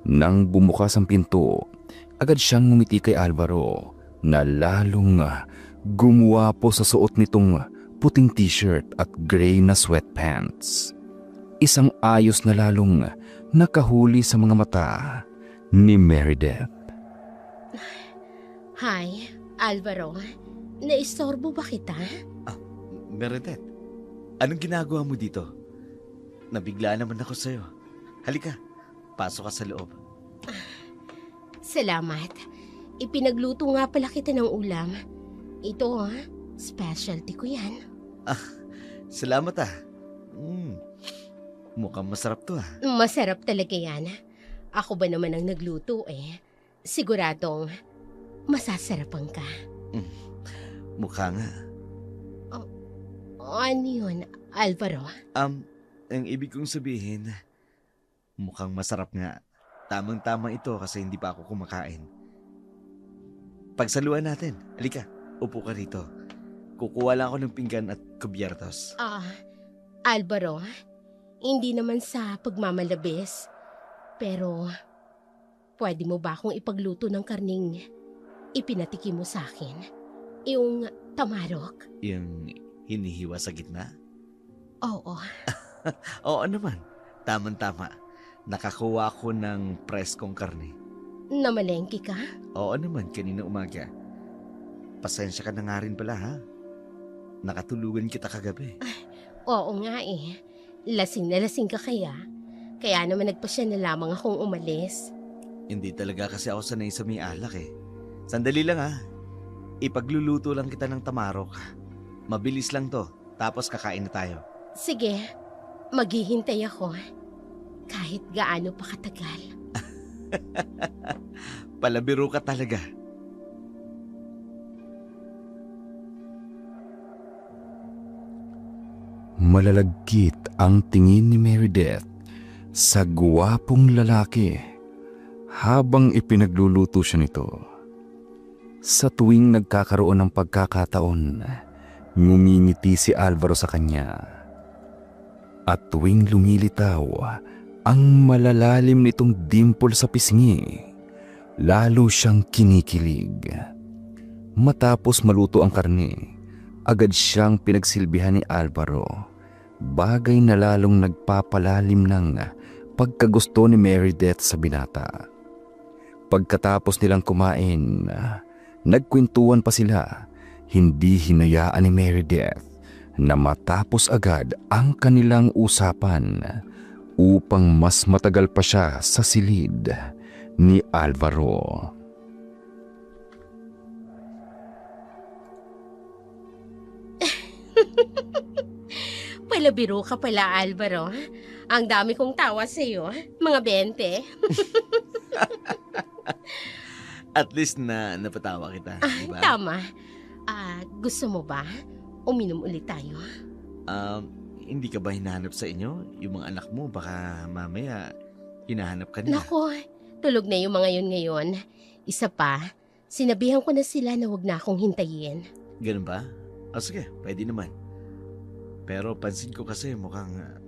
S3: Nang bumukas ang pinto, agad siyang ngumiti kay Alvaro na lalong gumuwapo sa suot nitong puting t-shirt at gray na sweatpants. Isang ayos na lalong nakahuli sa mga mata ni Meredith.
S1: Hi, Alvaro. Naistorbo ba kita?
S5: Meredith, anong ginagawa mo dito? Nabigla naman ako sa'yo. Halika, pasok ka sa loob.
S1: Salamat. Ipinagluto nga pala kita ng ulam. Ito, specialty ko yan.
S5: Salamat mukhang masarap to
S1: Masarap talaga yan. Ako ba naman ang nagluto Siguradong masasarapan ka.
S5: Mukha nga.
S1: Ano yun, Alvaro?
S5: Ang ibig kong sabihin, mukhang masarap nga. Tamang-tama ito kasi hindi pa ako kumakain. Pagsaluan natin. Halika, upo ka rito. Kukuha lang ako ng pinggan at kubyertos.
S1: Alvaro, hindi naman sa pagmamalabis. Pero, pwede mo ba akong ipagluto ng karning ipinatiki mo sa akin? Yung tamarok?
S5: Yung hinihiwa sa gitna?
S1: Oo.
S5: Oo naman. Tamang-tama. Nakakuha ako ng preskong karne.
S1: Namalengke ka?
S5: Oo naman, kanina umaga. Pasensya ka na nga rin pala ha. Nakatulugan kita kagabi.
S1: Oo nga Lasing na lasing ka kaya? Kaya naman nagpasya na lamang akong umalis.
S5: Hindi talaga kasi ako sanay sa may alak Sandali lang ha. Ipagluluto lang kita ng tamarok. Mabilis lang to. Tapos kakain na tayo.
S1: Sige, maghihintay ako. Kahit gaano pa katagal.
S5: Palabiro ka talaga.
S3: Malalagkit ang tingin ni Meredith sa guwapong lalaki habang ipinagluluto siya nito. Sa tuwing nagkakaroon ng pagkakataon, ngumingiti si Alvaro sa kanya. At tuwing lumilitaw ang malalalim nitong dimple sa pisngi, lalo siyang kinikilig. Matapos maluto ang karne, agad siyang pinagsilbihan ni Alvaro, bagay na lalong nagpapalalim ng pagkagusto ni Meredith sa binata. Pagkatapos nilang kumain, nagkwentuhan pa sila. Hindi hinayaan ni Meredith na matapos agad ang kanilang usapan upang mas matagal pa siya sa silid ni Alvaro.
S1: Palabiro ka pala, Alvaro. Ang dami kong tawa sa'yo. Mga 20.
S5: At least na napatawa kita, diba?
S1: Tama. Gusto mo ba? Uminom ulit tayo.
S5: Hindi ka ba hinahanap sa inyo? Yung mga anak mo, baka mamaya hinahanap ka nila.
S1: Nako, tulog na yung mga yun ngayon. Isa pa, sinabihan ko na sila na wag na akong hintayin.
S5: Ganun ba? Sige, pwede naman. Pero pansin ko kasi mukhang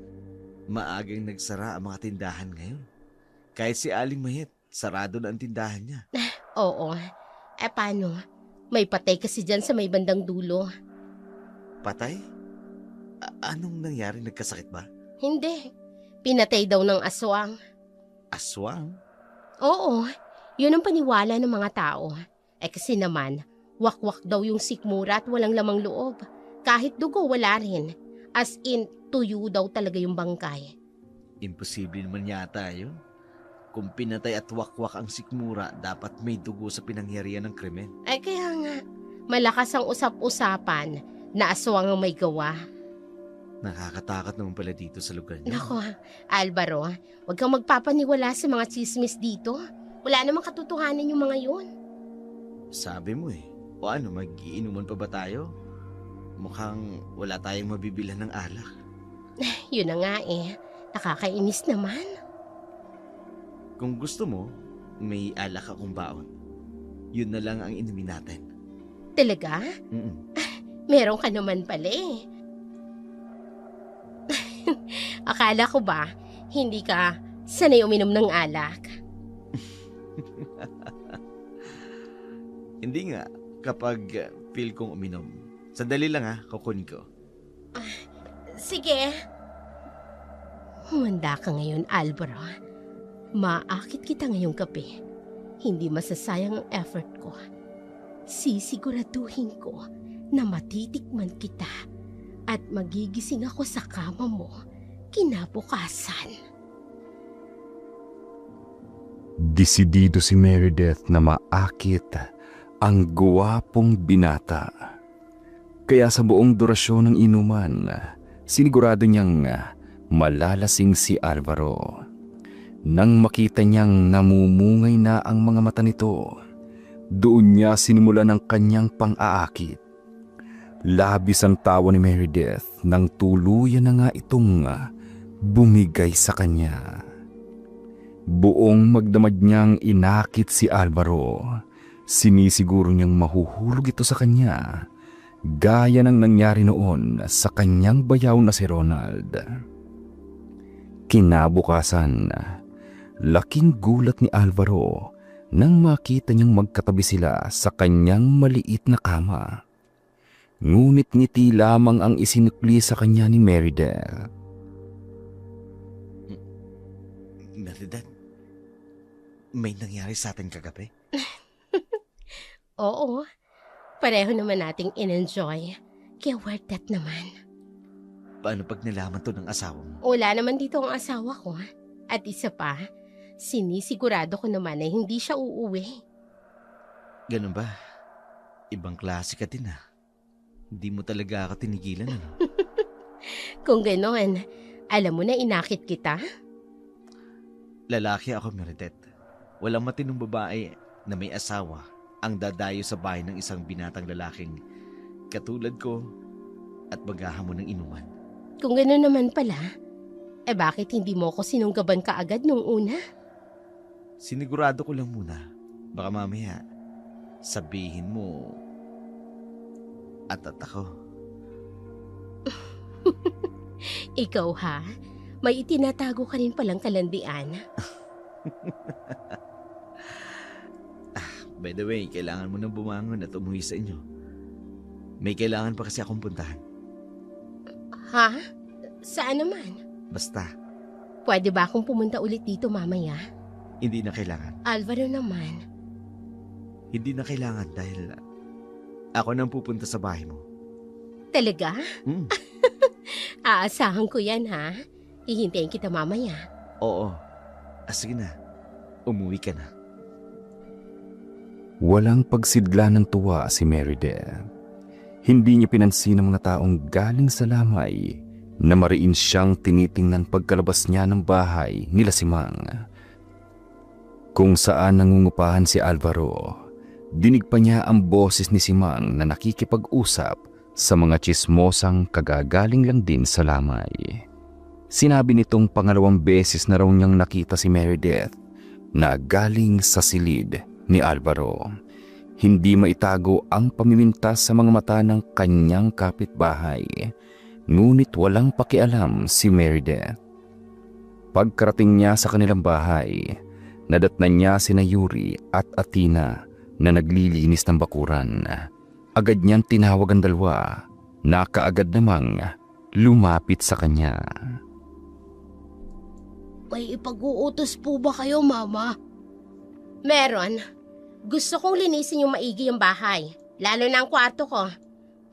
S5: maagang nagsara ang mga tindahan ngayon. Kahit si Aling Mahit, sarado na ang tindahan niya.
S1: Oo. Paano? May patay kasi dyan sa may bandang dulo.
S5: Patay? Anong nangyari? Nagkasakit ba?
S1: Hindi. Pinatay daw ng aswang.
S5: Aswang?
S1: Oo. Yun ang paniwala ng mga tao. Kasi naman, wakwak daw yung sikmura at walang lamang loob. Kahit dugo, wala rin. As in, tuyo daw talaga yung bangkay.
S5: Imposible naman yata yun. Kung pinatay at wakwak ang sikmura, dapat may dugo sa pinangyarihan ng krimen.
S1: Kaya nga, malakas ang usap-usapan na aswang ang may gawa.
S5: Nakakatakot naman pala dito sa lugar niyo.
S1: Nako, Alvaro, huwag kang magpapaniwala sa mga chismis dito. Wala namang katotohanan yung mga yun.
S5: Sabi mo O ano, mag-iinuman pa ba tayo? Mukhang wala tayong mabibilhan ng alak.
S1: Yun na nga nakakainis naman.
S5: Kung gusto mo, may alak akong baon. Yun na lang ang inumin natin.
S1: Talaga? Meron ka naman pala Akala ko ba, hindi ka sanay uminom ng alak?
S5: Hindi nga, kapag feel kong uminom. Sandali lang kukunin ko.
S1: Sige. Humanda ka ngayon, Alvaro. Maakit kita ngayong gabi. Hindi masasayang ang effort ko. Sisiguraduhin ko na matitikman kita at magigising ako sa kama mo kinabukasan.
S3: Desidido si Meredith na maakit ang guwapong binata. Kaya sa buong durasyon ng inuman, sinigurado niyang malalasing si Alvaro. Nang makita niyang namumungay na ang mga mata nito, doon niya sinimulan ang kanyang pang-aakit. Labis ang tawa ni Meredith nang tuluyan na nga itong bumigay sa kanya. Buong magdamag niyang inakit si Alvaro. Sinisiguro niyang mahuhulog ito sa kanya, gaya ng nangyari noon sa kanyang bayaw na si Ronald. Kinabukasan, laking gulat ni Alvaro nang makita niyang magkatabi sila sa kanyang maliit na kama. Ngunit ngiti lamang ang isinukli sa kanya ni Meredith.
S5: Meredith, may nangyari sa atin kagabi?
S1: Oo, pareho naman nating in-enjoy. Kaya worth that naman.
S5: Paano pag nalaman to ng asawa mo?
S1: Wala naman dito ang asawa ko. At isa pa, sinisigurado ko naman na hindi siya uuwi.
S5: Ganun ba? Ibang klase ka din Hindi mo talaga ako tinigilan
S1: Kung gano'n, alam mo na inakit kita?
S5: Lalaki ako, Meredith. Walang matinong babae na may asawa ang dadayo sa bahay ng isang binatang lalaking katulad ko at maghahamon ng inuman.
S1: Kung gano'n naman pala, bakit hindi mo ko sinunggaban kaagad nung una?
S5: Sinigurado ko lang muna. Baka mamaya sabihin mo at ako.
S1: Ikaw ha? May itinatago ka rin palang kalandian.
S5: By the way, kailangan mo nang bumangon at umuwi sa inyo. May kailangan pa kasi akong puntahan.
S1: Ha? Saan naman?
S5: Basta,
S1: Pwede ba akong pumunta ulit dito mamaya?
S5: hindi na kailangan.
S1: Alvaro naman.
S5: Hindi na kailangan dahil ako nang pupunta sa bahay mo.
S1: Talaga?
S5: Hmm.
S1: Aasahan ko yan ha. Hihintayin kita mamaya.
S5: Oo. Sige na. Umuwi ka na.
S3: Walang pagsidla ng tuwa si Meredith. Hindi niya pinansin ang mga taong galing sa lamay na mariin siyang tinitingnan pagkalabas niya ng bahay nila si Mang. Kung saan nangungupahan si Alvaro, dinig pa niya ang boses ni si Mang na nakikipag-usap sa mga tsismosang kagagaling lang din sa lamay. Sinabi nitong pangalawang beses na raw niyang nakita si Meredith na galing sa silid ni Alvaro. Hindi maitago ang pamimintas sa mga mata ng kanyang kapitbahay. Ngunit walang pakialam si Meredith. Pagkarating niya sa kanilang bahay, nadatnan niya sina Yuri at Athena na naglilinis ng bakuran. Agad niyang tinawag ang dalawa na kaagad namang lumapit sa kanya.
S1: May ipag-uutos po ba kayo, Mama? Meron. Gusto kong linisin yung maigi yung bahay, lalo na ang kwarto ko.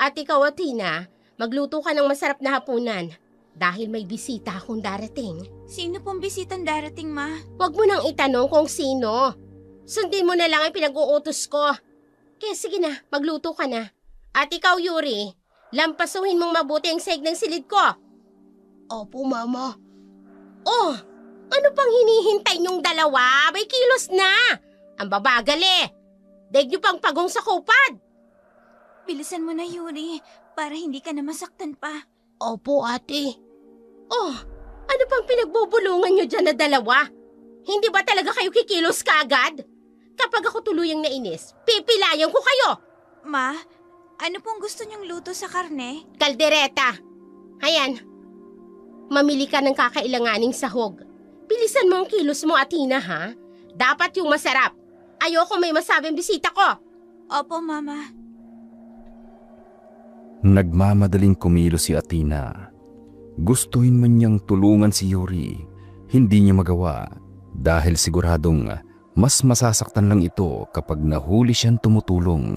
S1: At ikaw, Athena, magluto ka ng masarap na hapunan dahil may bisita akong darating.
S2: Sino pong bisitang darating, Ma?
S1: Huwag mo nang itanong kung sino. Sundin mo na lang ang pinag-uutos ko. Kaya sige na, magluto ka na. At ikaw, Yuri, lampasuhin mong mabuti ang sahig ng silid ko. Opo, Mama. Oh, ano pang hinihintay niyong dalawa? May kilos na. Ang babagal Daig niyo pang pagong sa kupad.
S2: Bilisan mo na, Yuri, para hindi ka na masaktan pa.
S1: Opo, ate. Oh, ano pang pinagbubulungan niyo dyan na dalawa? Hindi ba talaga kayo kikilos kaagad? Kapag ako tuluyang nainis, pipilayan ko kayo.
S2: Ma, ano pong gusto niyong luto sa karne?
S1: Kaldereta. Ayan. Mamili ka ng kakailanganing sahog. Bilisan mo ang kilos mo, Athena, ha? Dapat yung masarap. Ayoko may masabing bisita ko.
S2: Opo, Mama.
S3: Nagmamadaling kumilos si Athena. Gustuhin man niyang tulungan si Yuri, hindi niya magawa dahil siguradong mas masasaktan lang ito kapag nahuli siyang tumutulong.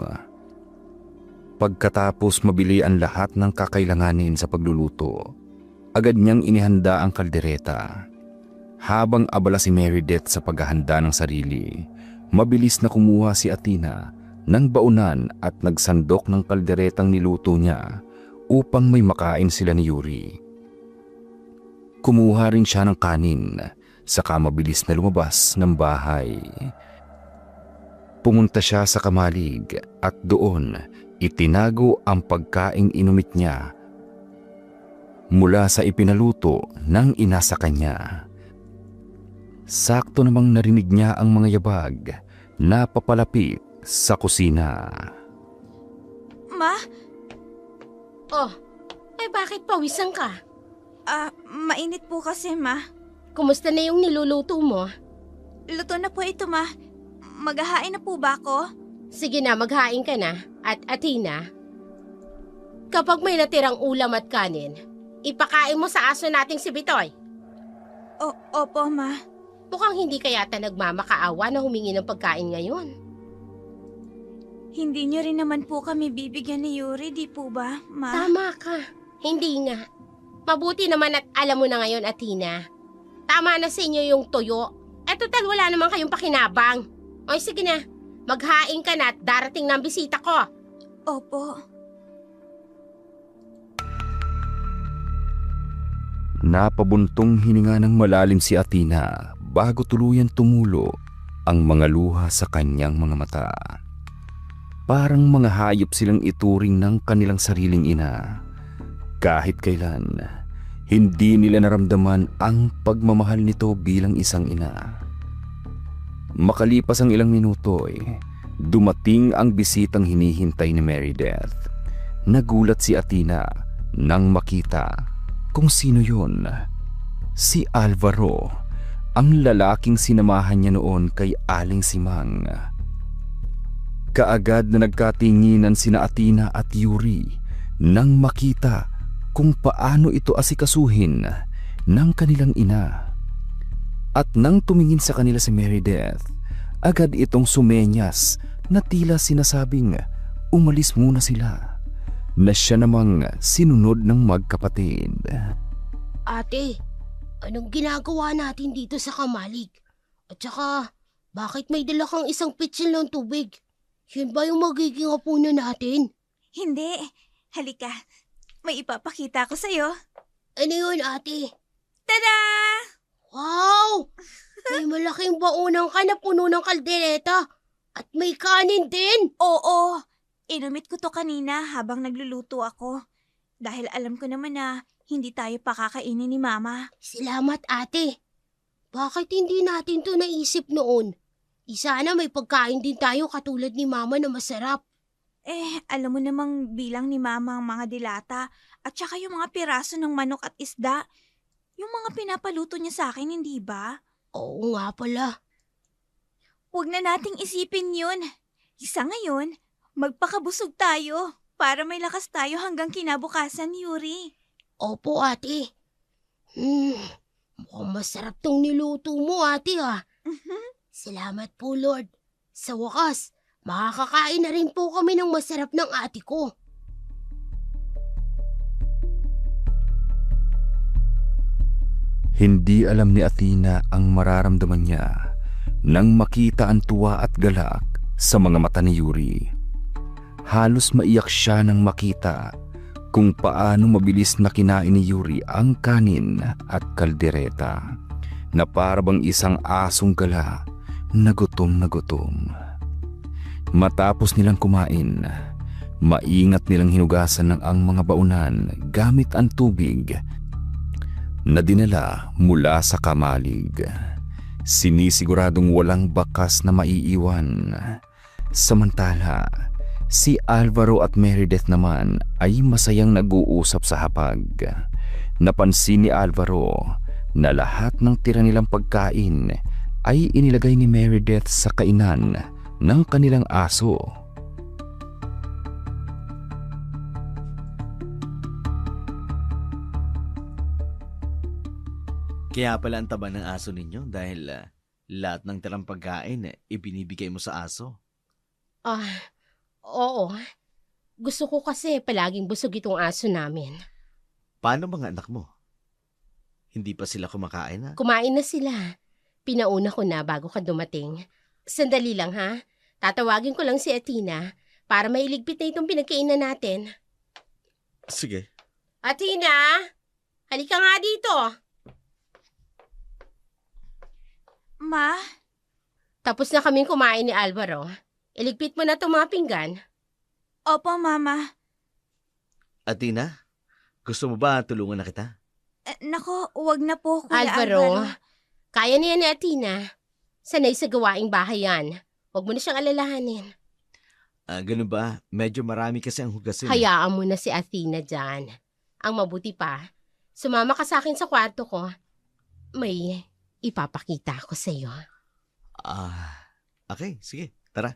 S3: Pagkatapos mabili ang lahat ng kakailanganin sa pagluluto, agad niyang inihanda ang kaldereta. Habang abala si Meredith sa paghahanda ng sarili, mabilis na kumuha si Athena ng baunan at nagsandok ng kalderetang niluto niya upang may makain sila ni Yuri. Kumuha rin siya ng kanin, saka mabilis na lumabas ng bahay. Pumunta siya sa kamalig at doon itinago ang pagkaing inumit niya mula sa ipinaluto ng ina sa kanya. Sakto namang narinig niya ang mga yabag na papalapit sa kusina.
S2: Ma,
S1: Oh, bakit pawisan ka?
S2: mainit po kasi, Ma.
S1: Kumusta na yung niluluto mo?
S2: Luto na po ito, Ma. Maghahain na po ba ako?
S1: Sige na, maghain ka na. At Athena, kapag may natirang ulam at kanin, ipakain mo sa aso nating si Bitoy.
S2: Opo, Ma.
S1: Mukhang hindi ka yata nagmamakaawa na humingi ng pagkain ngayon.
S2: Hindi niyo rin naman po kami bibigyan ni Yuri, di po ba, Ma?
S1: Tama ka. Hindi nga. Mabuti naman at alam mo na ngayon, Athena. Tama na sa inyo yung tuyo. Total wala naman kayong pakinabang. O sige na, maghain ka na at darating na ang bisita ko.
S2: Opo.
S3: Napabuntong hininga ng malalim si Athena bago tuluyan tumulo ang mga luha sa kanyang mga mata. Parang mga hayop silang ituring ng kanilang sariling ina. Kahit kailan, hindi nila naramdaman ang pagmamahal nito bilang isang ina. Makalipas ang ilang minuto dumating ang bisitang hinihintay ni Meredith. Nagulat si Athena nang makita kung sino yun. Si Alvaro, ang lalaking sinamahan niya noon kay Aling Simang. Kaagad na nagkatinginan sina Athena at Yuri nang makita kung paano ito asikasuhin ng kanilang ina. At nang tumingin sa kanila si Meredith, agad itong sumenyas na tila sinasabing umalis muna sila, na siya namang sinunod ng magkapatid.
S1: Ate, anong ginagawa natin dito sa kamalig? At saka, bakit may dala kang isang pitsil ng tubig? Yun ba yung magiging hapunan natin?
S2: Hindi. Halika. May ipapakita ko sa'yo.
S1: Ano yun, ate?
S2: Tada!
S1: Wow! May malaking baunang ka na puno ng kaldereta. At may kanin din.
S2: Oo. Inumit ko to kanina habang nagluluto ako. Dahil alam ko naman na hindi tayo pakakainin ni Mama.
S1: Salamat, ate. Bakit hindi natin to naisip noon? Sana may pagkain din tayo katulad ni Mama na masarap.
S2: Alam mo namang bilang ni Mama ang mga dilata at saka yung mga piraso ng manok at isda. Yung mga pinapaluto niya sa akin, hindi ba?
S1: Oo nga pala.
S2: Huwag na nating isipin yun. Isa ngayon, magpakabusog tayo para may lakas tayo hanggang kinabukasan, Yuri.
S1: Opo, ate. Mukhang masarap tong niluto mo, ate, ha? Salamat po, Lord. Sa wakas, makakakain na rin po kami ng masarap ng ate ko.
S3: Hindi alam ni Athena ang mararamdaman niya nang makita ang tuwa at galak sa mga mata ni Yuri. Halos maiyak siya nang makita kung paano mabilis na kinain ni Yuri ang kanin at kaldereta na parabang isang asong gala na gutom na gutom. Matapos nilang kumain, maingat nilang hinugasan ng ang mga baunan gamit ang tubig na dinala mula sa kamalig. Sinisiguradong walang bakas na maiiwan. Samantala, si Alvaro at Meredith naman ay masayang nag-uusap sa hapag. Napansin ni Alvaro na lahat ng tira nilang pagkain ay inilagay ni Meredith sa kainan ng kanilang aso.
S5: Kaya pala ang taba ng aso ninyo dahil Lahat ng tirang pagkain, ibinibigay mo sa aso.
S1: Oo. Gusto ko kasi palaging busog itong aso namin.
S5: Paano mga anak mo? Hindi pa sila kumakain na?
S1: Kumain na sila. Pinauna ko na bago ka dumating. Sandali lang ha. Tatawagin ko lang si Athena para mailigpit na itong pinagkainan natin.
S5: Sige.
S1: Athena! Halika nga dito.
S2: Ma,
S1: Tapos na kaming kumain ni Alvaro. Iligpit mo na itong mga pinggan.
S2: opo mama.
S5: Athena, gusto mo ba tulungan na kita?
S2: Nako, wag na po, Kuya
S1: Alvaro,
S2: Alvaro.
S1: kaya niya ni Athena. Sanay sa gawaing bahay yan. Huwag mo na siyang alalahanin.
S5: Ganun ba? Medyo marami kasi ang hugasin.
S1: Hayaan mo na si Athena dyan. Ang mabuti pa, sumama ka sa akin sa kwarto ko. May ipapakita ako sa iyo.
S5: Okay, sige. Tara.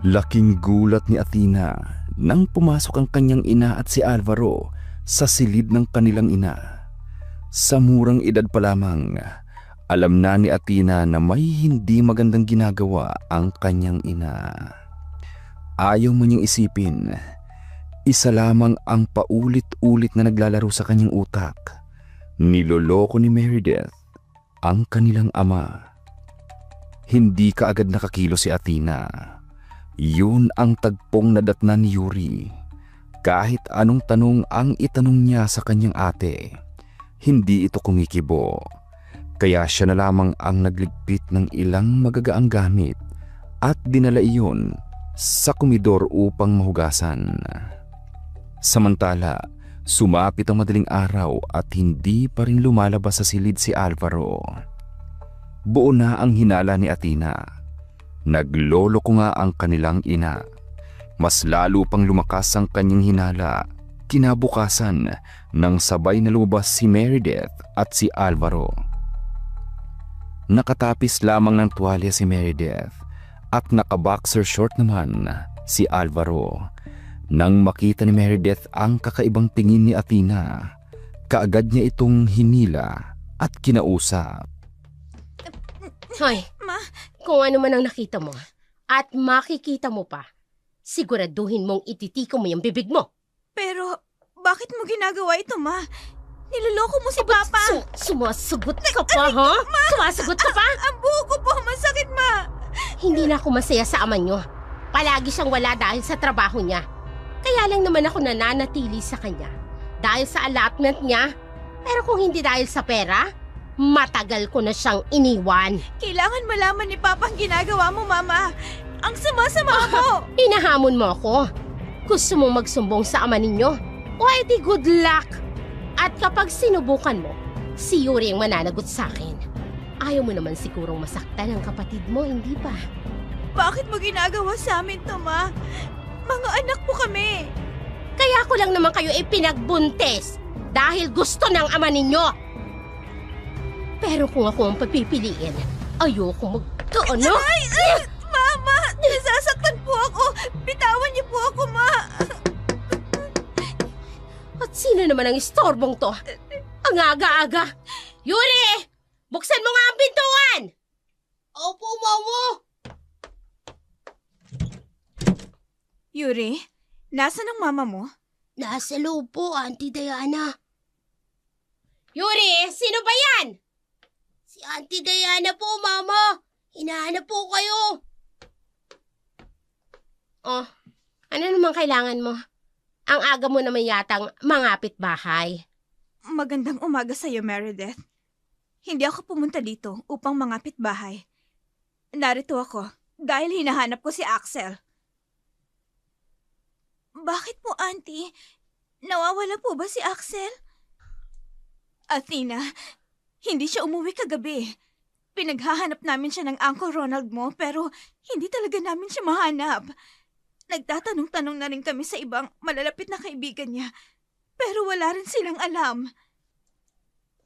S3: Laking gulat ni Athena nang pumasok ang kanyang ina at si Alvaro sa silid ng kanilang ina. Sa murang edad pa lamang, alam na ni Athena na may hindi magandang ginagawa ang kanyang ina. Ayaw mo niyang isipin, isa lamang ang paulit-ulit na naglalaro sa kanyang utak. Niloloko ni Meredith ang kanilang ama. Hindi kaagad nakakilo si Athena. Yun ang tagpong nadatnan ni Yuri. Kahit anong tanong ang itanong niya sa kanyang ate, hindi ito kumikibo. Kaya siya na lamang ang nagligpit ng ilang magagaang gamit at dinala iyon sa komedor upang mahugasan. Samantala, sumapit ang madaling araw at hindi pa rin lumalabas sa silid si Alvaro. Buo na ang hinala ni Athena. Nagloloko nga ang kanilang ina. Mas lalo pang lumakas ang kanyang hinala. Kinabukasan nang sabay na lumabas si Meredith at si Alvaro. Nakatapis lamang ng tuwalya si Meredith at naka-boxer short naman si Alvaro. Nang makita ni Meredith ang kakaibang tingin ni Athena, kaagad niya itong hinila at kinausap.
S1: Hoy,
S2: Ma,
S1: kung ano man ang nakita mo at makikita mo pa, siguraduhin mong ititiko mo yung bibig mo.
S2: pero bakit mo ginagawa ito, Ma? Niloloko mo si Papa.
S1: Sumasagot ka pa, ha? Sumasagot ka pa?
S2: Ang buho ko po, masakit, Ma.
S1: Hindi na ako masaya sa ama nyo. Palagi siyang wala dahil sa trabaho niya. Kaya lang naman ako nananatili sa kanya dahil sa allotment niya. Pero kung hindi dahil sa pera, matagal ko na siyang iniwan.
S2: Kailangan malaman ni Papa ang ginagawa mo, Mama. Ang sama-sama mo.
S1: Hinahamon mo ako. Gusto mo magsumbong sa ama ninyo? O edi good luck. At kapag sinubukan mo, si Yuri ang mananagot sa akin. Ayaw mo naman sigurong masaktan ang kapatid mo, hindi ba?
S2: Bakit mo ginagawa sa amin to, Ma? Mga anak po kami.
S1: Kaya ko lang naman kayo ipinagbuntis dahil gusto ng ama ninyo. Pero kung ako ang pagpipiliin, ayoko magkaano.
S2: Mama, nasasaktan po ako. Bitawan niyo po ako, Ma.
S1: At sino naman ang istorbong to? Ang aga-aga. Yuri! Buksan mo nga ang pintuan! Opo, Mama.
S2: Yuri, nasan ang mama mo?
S1: Nasa loob po, Auntie Diana. Yuri, sino ba yan? Si Auntie Diana po, Mama. Hinahanap po kayo. Oh, ano naman kailangan mo? Ang aga mo naman yatang mangapit bahay.
S2: Magandang umaga sa iyo, Meredith. Hindi ako pumunta dito upang mangapit bahay. Narito ako dahil hinahanap ko si Axel. Bakit po, Auntie? Nawawala po ba si Axel? Athena, hindi siya umuwi kagabi. Pinaghahanap namin siya ng Uncle Ronald mo pero hindi talaga namin siya mahanap. Nagtatanong-tanong na rin kami sa ibang malalapit na kaibigan niya pero wala rin silang alam.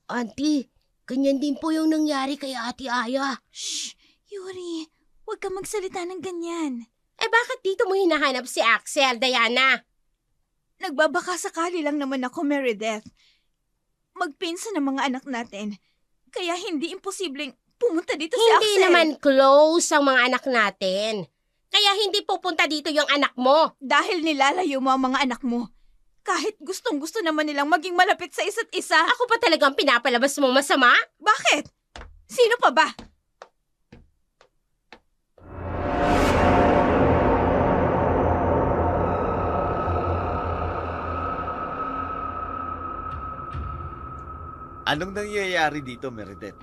S1: Auntie, ganyan din po yung nangyari kay Ate Aya.
S2: Shh! Yuri, huwag ka magsalita ng ganyan.
S1: Eh bakit dito mo hinahanap si Axel, Diana?
S2: Nagbabaka sakali lang naman ako, Meredith. magpinsan ng mga anak natin. Kaya hindi imposibleng pumunta dito si Axel.
S1: Hindi naman close ang mga anak natin. Kaya hindi pupunta dito yung anak mo.
S2: Dahil nilalayo mo ang mga anak mo. Kahit gustong-gusto naman nilang maging malapit sa isa't isa.
S1: Ako pa talagang pinapalabas mong masama?
S2: Bakit? Sino pa ba?
S5: Anong nangyayari dito, Meredith?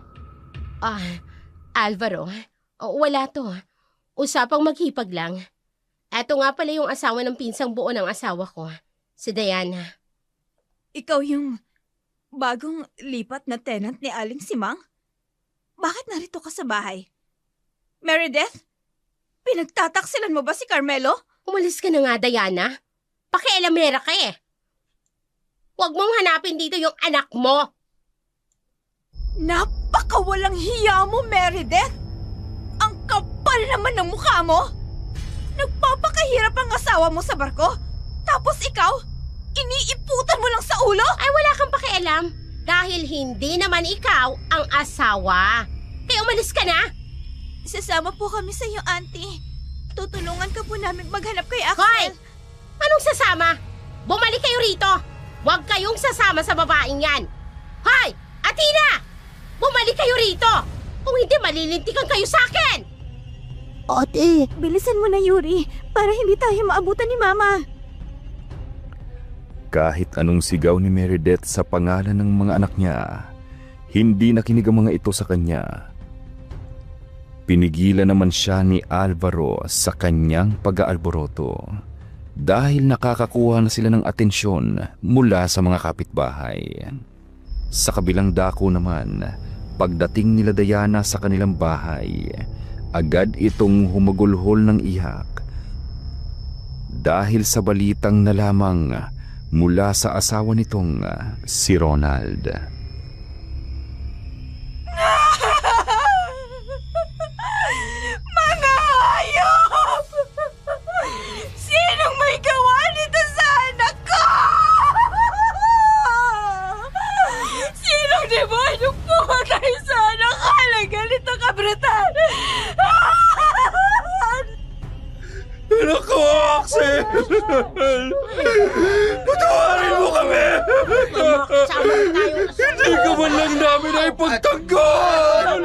S1: Alvaro, wala to. Usapang maghipag lang. Eto nga pala yung asawa ng pinsang buo ng asawa ko, si Diana.
S2: Ikaw yung bagong lipat na tenant ni Aling Simang? Bakit narito ka sa bahay? Meredith? Pinagtataksilan mo ba si Carmelo?
S1: Umalis ka na nga, Diana. Pakialamera ka eh. Huwag mong hanapin dito yung anak mo.
S2: Napakawalang hiya mo, Meredith! Ang kapal naman ng mukha mo! Nagpapakahirap ang asawa mo sa barko, tapos ikaw, iniiputan mo lang sa ulo?
S1: Ay, wala kang pakialam. Dahil hindi naman ikaw ang asawa. Kaya umalis ka na.
S2: Sasama po kami sa iyo, auntie. Tutulungan ka po namin maghanap kay
S1: Hoy!
S2: Axel.
S1: Anong sasama? Bumalik kayo rito. Huwag kayong sasama sa babaeng yan. Hoy! Athena! Bumalik kayo rito! Kung hindi, malilintikan kayo sa akin!
S2: Ate! Bilisan mo na, Yuri, para hindi tayo maabutan ni Mama.
S3: Kahit anong sigaw ni Meredith sa pangalan ng mga anak niya, hindi nakinig ang mga ito sa kanya. Pinigilan naman siya ni Alvaro sa kanyang pag-aalboroto dahil nakakakuha na sila ng atensyon mula sa mga kapitbahay. Sa kabilang dako naman, pagdating nila Diana sa kanilang bahay, agad itong humagulhol ng iyak dahil sa balitang nalamang mula sa asawa nitong si Ronald.
S2: Mga hayop! Sinong may gawa nito sa anak ko? Sinong demonyong pumatay sa anak ko? Ganito kabrutal!
S4: Anak ko, Axel! Patawarin mo kami!
S1: Sama tayo.
S4: Hindi ka man lang namin ay pagtanggol!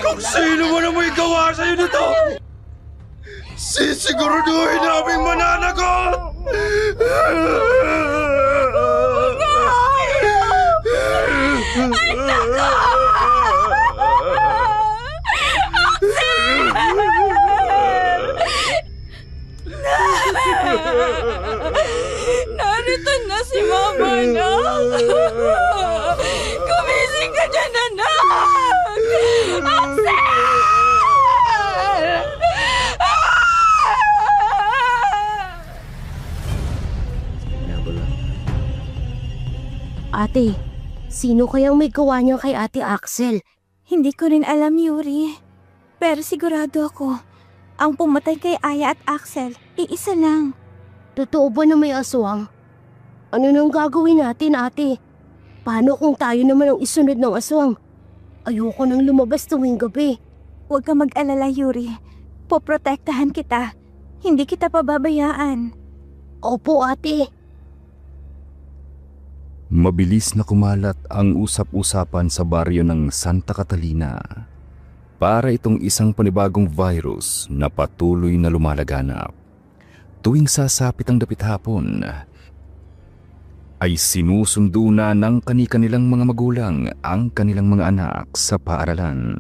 S4: Kung sino man ang may gawa sa'yo nito, sisiguraduhin namin mananagot!
S2: Narito na si Mama, anak! Gumising ka dyan, anak! Axel!
S1: Ate, sino kayang may gawa niyo kay Ate Axel?
S2: Hindi ko rin alam, Yuri. Pero sigurado ako, ang pumatay kay Aya at Axel, iisa lang.
S1: Totoo ba na may aswang? Ano nang gagawin natin, ate? Paano kung tayo naman ang isunod ng aswang? Ayoko nang lumabas tuwing gabi.
S2: Huwag ka mag-alala, Yuri. Poprotektahan kita. Hindi kita pababayaan.
S1: Opo, ate.
S3: Mabilis na kumalat ang usap-usapan sa baryo ng Santa Catalina para itong isang panibagong virus na patuloy na lumalaganap. Tuwing sasapit ang dapit hapon, ay sinusundo na ng kani-kanilang mga magulang ang kanilang mga anak sa paaralan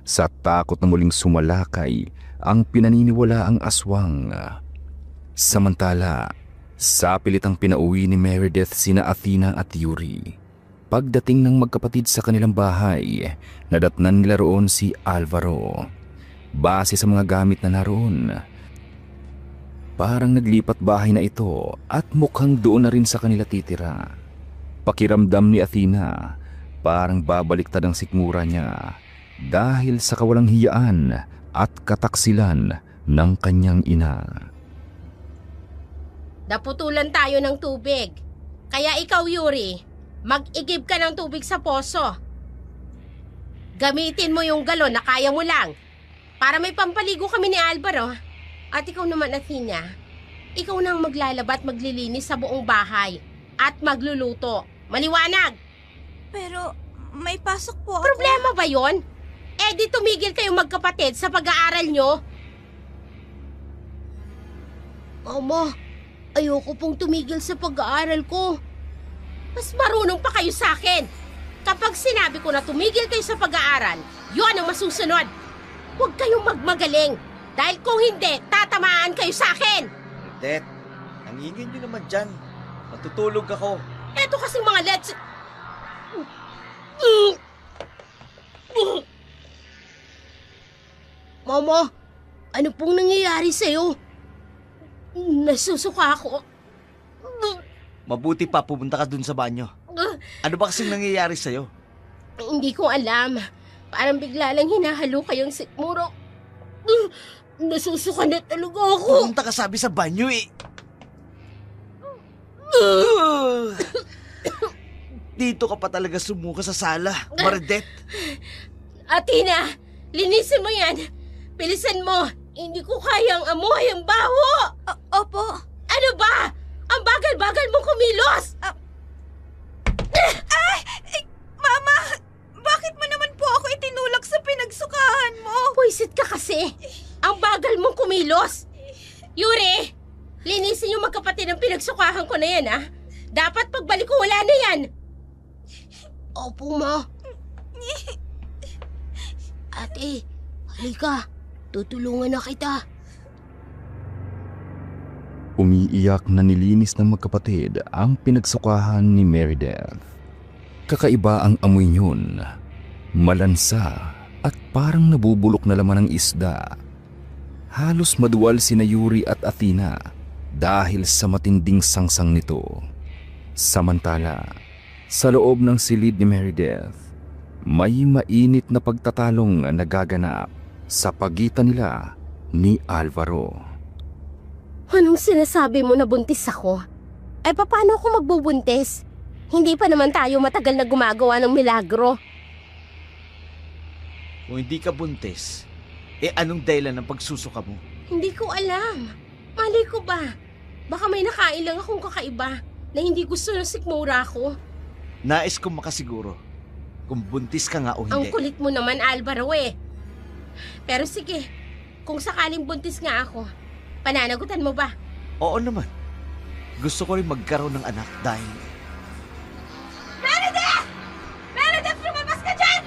S3: sa takot na muling sumalakay ang pinaniniwalaang aswang. Samantala, sa pilitang pinauwi ni Meredith sina Athena at Yuri. Pagdating ng magkapatid sa kanilang bahay, nadatnan nila roon si Alvaro. Base sa mga gamit na naroon, parang naglipat bahay na ito at mukhang doon na rin sa kanila titira. Pakiramdam ni Athena, parang babaliktad ang sikmura niya dahil sa kawalang hiyaan at kataksilan ng kanyang ina.
S1: Naputulan tayo ng tubig. Kaya ikaw, Yuri, mag-igib ka ng tubig sa poso. Gamitin mo yung galon na kaya mo lang para may pampaligo kami ni Alvaro. At ikaw naman, Athena, ikaw nang maglalaba at maglilinis sa buong bahay at magluluto. Maliwanag!
S2: Pero may pasok po ako.
S1: Problema ba yon? Eh di tumigil kayong magkapatid sa pag-aaral nyo. Mama, ayoko pong tumigil sa pag-aaral ko. Mas marunong pa kayo sa akin. Kapag sinabi ko na tumigil kayo sa pag-aaral, yun ang masusunod. Huwag kayong magmagaling. Dahil kung hindi, tatamaan kayo sa akin.
S5: Bernadette, ang ingay niyo naman dyan. Matutulog ako.
S1: Eto kasing mga let's... Mama, ano pong nangyayari sa'yo? Nasusuka ako.
S5: Mabuti pa pumunta ka dun sa banyo. Ano ba kasing nangyayari sa'yo?
S1: Hindi ko alam. Parang bigla lang hinahalo kayong sikmuro. Nasusuka na talaga ako.
S5: Pumunta ka sabi sa banyo eh. Dito ka pa talaga sumuka sa sala, Bernadette.
S1: Athena, linisin mo yan. Bilisan mo. Hindi ko kayang amoy ang baho.
S2: Opo.
S1: Ano ba? Ang bagal-bagal mong kumilos.
S2: Mama, bakit mo naman po ako itinulak sa pinagsukahan mo?
S1: Puisit ka kasi. Ang bagal mong kumilos. Yuri, linisin yung magkapatid ng pinagsukahan ko na yan, ha? Dapat pagbalik ko wala na yan. Opo, ma. Ate, halika. Tutulungan na kita.
S3: Umiiyak na nilinis ng magkapatid ang pinagsukahan ni Meredith. Kakaiba ang amoy niyon. Malansa at parang nabubulok na laman ng isda. Halos maduwal sina Yuri at Athena dahil sa matinding sangsang nito. Samantala, sa loob ng silid ni Meredith, may mainit na pagtatalong nagaganap sa pagitan nila ni Alvaro.
S1: Anong sinasabi mo na buntis ako? Ay paano ako magbubuntis? Hindi pa naman tayo matagal na gumagawa ng milagro.
S5: Kung hindi ka buntis, anong dahilan ng pagsusuka mo?
S1: Hindi ko alam. Malay ko ba? Baka may nakain lang akong kakaiba na hindi gusto ng sikmura ko.
S5: Nais kong makasiguro kung buntis ka nga o
S1: Ang
S5: hindi.
S1: kulit mo naman, Alvaro eh. Pero sige, kung sakaling buntis nga ako, pananagutan mo ba?
S5: Oo naman. Gusto ko rin magkaroon ng anak dahil...
S1: Meredith! Meredith, lumabas ka dyan!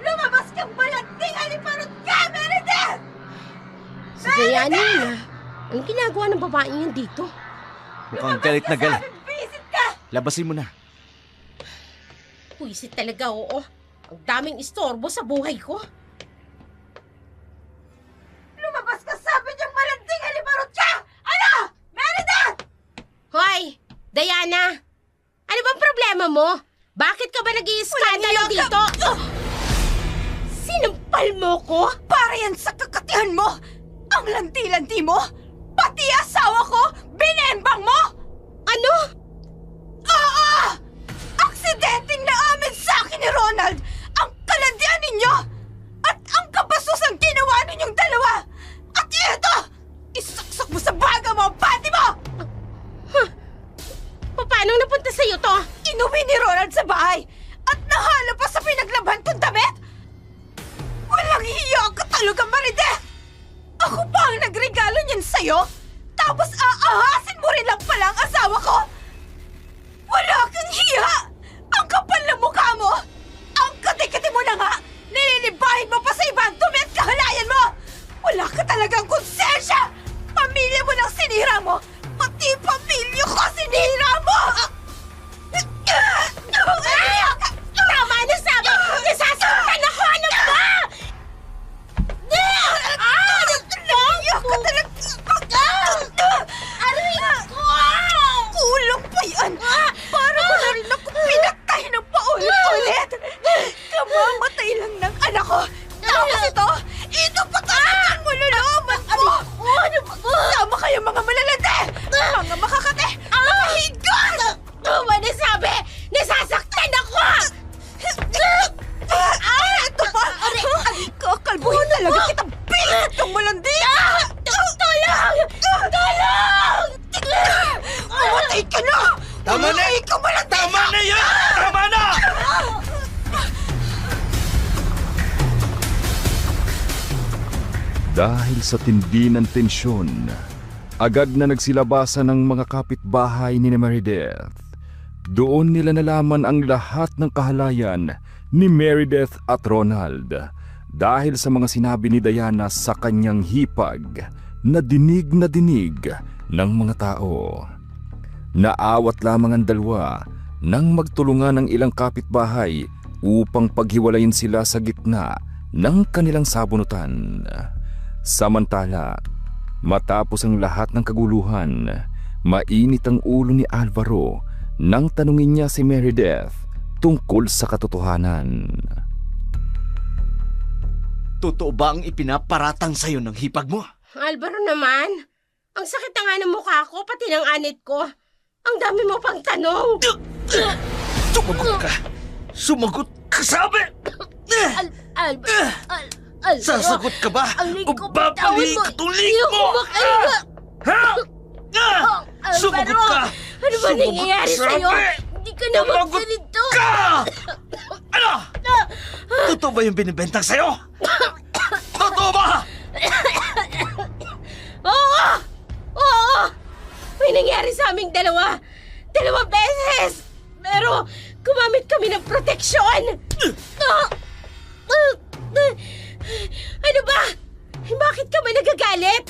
S1: Lumabas kang balanding aliparot ka, Meredith! Si Diana yun ah. Ang ginagawa ng babaeng yun dito?
S5: Mukhang galit na galit.
S1: Visit ka!
S5: Labasin mo na.
S1: Puisit talaga, oo. Ang daming istorbo sa buhay ko. Lumabas ka, sabi niyang malanding aliparot ka! Ano? Meredith! Hoy, Diana! Ano bang problema mo? Bakit ka ba nag-i-skandalo dito? Sinampal mo ko?
S2: Para yan sa kakatihan mo! Ang lanti-lanti mo! Pati asawa ko, binembang mo!
S1: Ano?
S2: Oo! Aksidenteng naamin sa akin ni Ronald ang kalandian ninyo! At ang kabasosang ginawa ninyong dalawa! At ito! Isaksak mo sa baga mo ang pati mo!
S1: Paano napunta sa'yo to?
S2: Inuwi ni Ronald sa bahay at nahalo pa sa pinaglaban kong damit! Walang hiya ka talaga, Meredith! Ako pa ang nagregalo niyan sa'yo? Tapos aahasin mo rin lang pala ang asawa ko? Wala kang hiya! Ang kapal na mukha mo! Ang kati-kati mo na nga! Nililibahin mo pa sa iba ang dumi at kahalayan mo! Wala ka talagang konsensya! Pamilya mo lang sinira mo! Pati pamilya ko sinira mo!
S1: Tama na sabi! Nasasaktan ako! Ano ba?
S2: Hiya ka talaga!
S1: Aray ko!
S2: Kulang
S3: Dahil sa tindi ng tensyon, agad na nagsilabasan ng mga kapitbahay ni Meredith. Doon nila nalaman ang lahat ng kahalayan ni Meredith at Ronald dahil sa mga sinabi ni Diana sa kanyang hipag na dinig ng mga tao. Naawat lamang ang dalawa nang magtulungan ng ilang kapitbahay upang paghiwalayin sila sa gitna ng kanilang sabunutan. Samantala, matapos ang lahat ng kaguluhan, mainit ang ulo ni Alvaro nang tanungin niya si Meredith tungkol sa katotohanan.
S5: Totoo ba ang ipinaparatang sa'yo ng hipag mo?
S1: Alvaro naman, ang sakit na nga ng mukha ko, pati ng anit ko. Ang dami mo pang tanong.
S5: Sumagot ka! Sumagot ka, sabi!
S1: Alvaro,
S5: Sasagot ka ba?
S1: ang
S5: O babali ka tulig mo? Ha? Sumagot ka!
S1: Ano ba
S5: Sumagot
S1: nangyayari
S5: ka,
S1: sa'yo?
S5: sabi!
S1: Hindi ka na
S5: Sumagot
S1: magsalito.
S5: ka! Ano? Totoo ba yung binibentang sa'yo? Totoo ba?
S1: Oo! May nangyari sa aming dalawa. 2 beses. Pero gumamit kami ng proteksyon. Ano ba? Bakit ka ba nagagalit?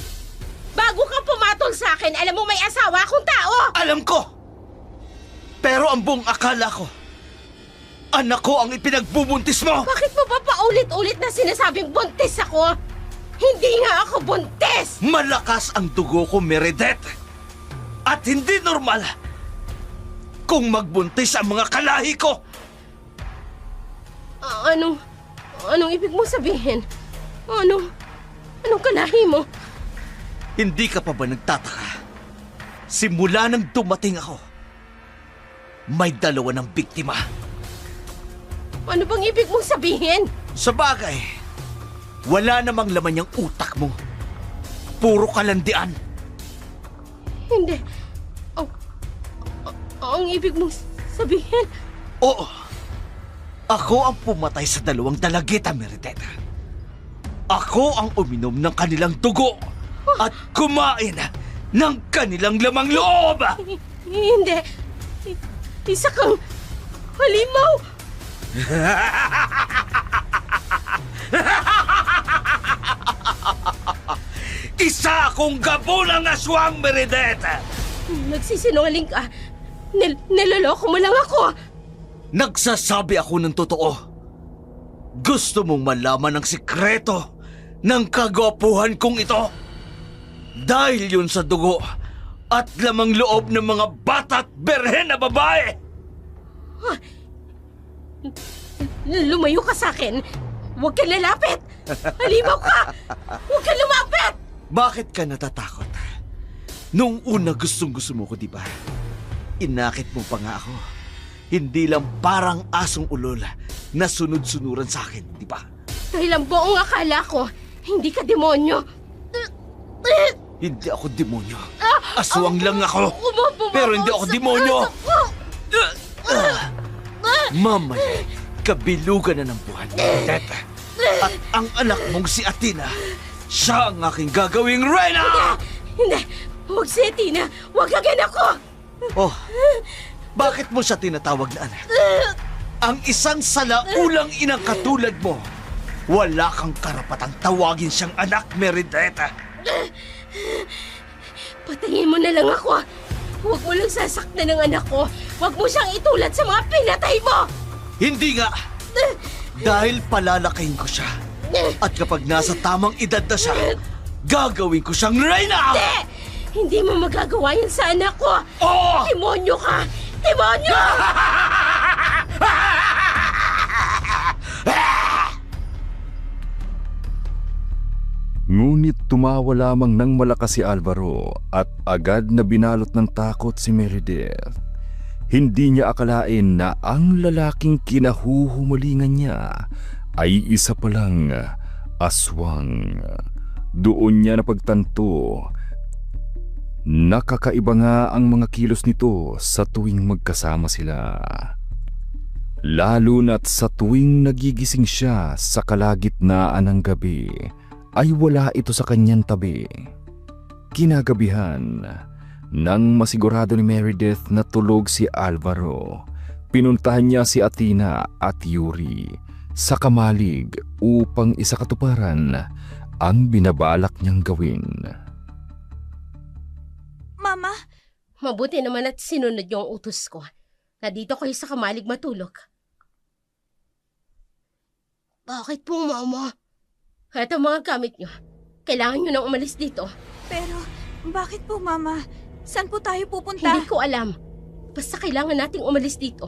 S1: Bago ka pumatol sa akin, alam mo may asawa akong tao.
S5: Alam ko! Pero ang buong akala ko, anak ko ang ipinagbubuntis mo!
S1: Bakit mo ba paulit-ulit na sinasabing buntis ako? Hindi nga ako buntis!
S5: Malakas ang dugo ko, Meredith! At hindi normal kung magbuntis ang mga kalahi ko!
S1: Anong ibig mo sabihin? Anong kalahi mo?
S5: Hindi ka pa ba nagtataka? Simula nang dumating ako, may 2 ng biktima.
S1: Ano bang ibig mong sabihin?
S5: Sa bagay, wala namang laman yung utak mo. Puro kalandian.
S1: Hindi. Ang ibig mong sabihin?
S5: Oo. Ako ang pumatay sa 2 dalagita, Meredith. Ako ang uminom ng kanilang dugo at kumain ng kanilang lamang loob!
S1: Hindi. Isa kang halimaw.
S5: Isa akong gabulang aswang, Meredith!
S1: Nagsisinungaling ka. Niloloko mo lang ako.
S5: Nagsasabi ako ng totoo. Gusto mong malaman ang sikreto ng kagwapuhan kong ito? Dahil yun sa dugo at lamang loob ng mga bata at berhen na babae.
S1: Lumayo ka sa akin. Huwag kang lalapit. Halimaw ka. Huwag kang lumapit.
S5: Bakit ka natatakot? Noong una gustong-gusto mo ko, di ba? Inakit mo pa nga ako. Hindi lang parang asong ulol na sunod-sunuran sa akin, di ba?
S1: Dahil ang buong akala ko, hindi ka demonyo.
S5: Hindi ako demonyo. Aswang lang ako. Pero hindi ako demonyo. Mamaya, kabilugan na ng buwan, Meredith. At ang anak mong si Athena, siya ang aking gagawing reyna!
S1: Hindi. Huwag si Athena. Huwag agad ako.
S5: Oh, bakit mo siya tinatawag na anak? Ang isang salaulang inang katulad mo, wala kang karapatang tawagin siyang anak, Meredith.
S1: Patayin mo na lang ako. Huwag mo lang sasaktan ng anak ko. Huwag mo siyang itulad sa mga pinatay mo.
S5: Hindi nga. Dahil palalakayin ko siya. At kapag nasa tamang edad na siya, gagawin ko siyang reyna!
S1: Hindi mo magagawa yan sa anak ko.
S5: Oo!
S1: Demonyo ka! Demonyo!
S3: Ngunit tumawa lamang ng malakas si Alvaro at agad na binalot ng takot si Meredith. Hindi niya akalain na ang lalaking kinahuhumalingan niya ay isa palang aswang. Doon niya napagtanto na kakaiba nga ang mga kilos nito sa tuwing magkasama sila. Lalo na't sa tuwing nagigising siya sa kalagitnaan ng gabi ay wala ito sa kanyang tabi. Kinagabihan, nang masigurado ni Meredith na tulog si Alvaro, pinuntahan niya si Athena at Yuri sa kamalig upang isakatuparan ang binabalak niyang gawin.
S2: Mama,
S1: Mabuti naman at sinunod niyo ang utos ko na dito kayo sa kamalig matulog. Bakit po, Mama? At ang mga gamit niyo, kailangan niyo nang umalis dito.
S2: pero bakit po, Mama? Saan po tayo pupunta?
S1: Hindi ko alam. Basta kailangan nating umalis dito.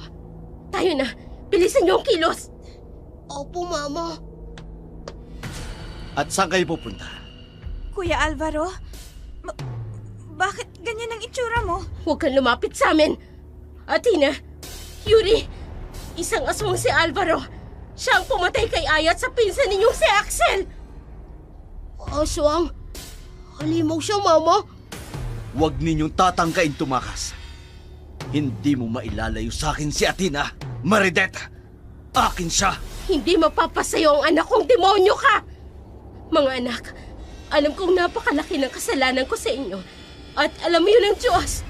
S1: Tayo na. Bilisan niyo ang kilos. Opo, Mama.
S5: At saan kayo pupunta?
S2: Kuya Alvaro, bakit ganyan ang itsura mo?
S1: Huwag kang lumapit sa amin. Athena, Yuri, isang aswang si Alvaro. Siya ang pumatay kay Aya at sa pinsan ninyong si Axel. Aswang? Halimaw siya, Mama.
S5: Huwag ninyong tatangkain tumakas. Hindi mo mailalayo sa akin si Athena, Meredith. Akin siya.
S1: Hindi mapapasayo ang anak kong demonyo ka. Mga anak, alam kong napakalaki ng kasalanan ko sa inyo. At alam mo yun ng Diyos.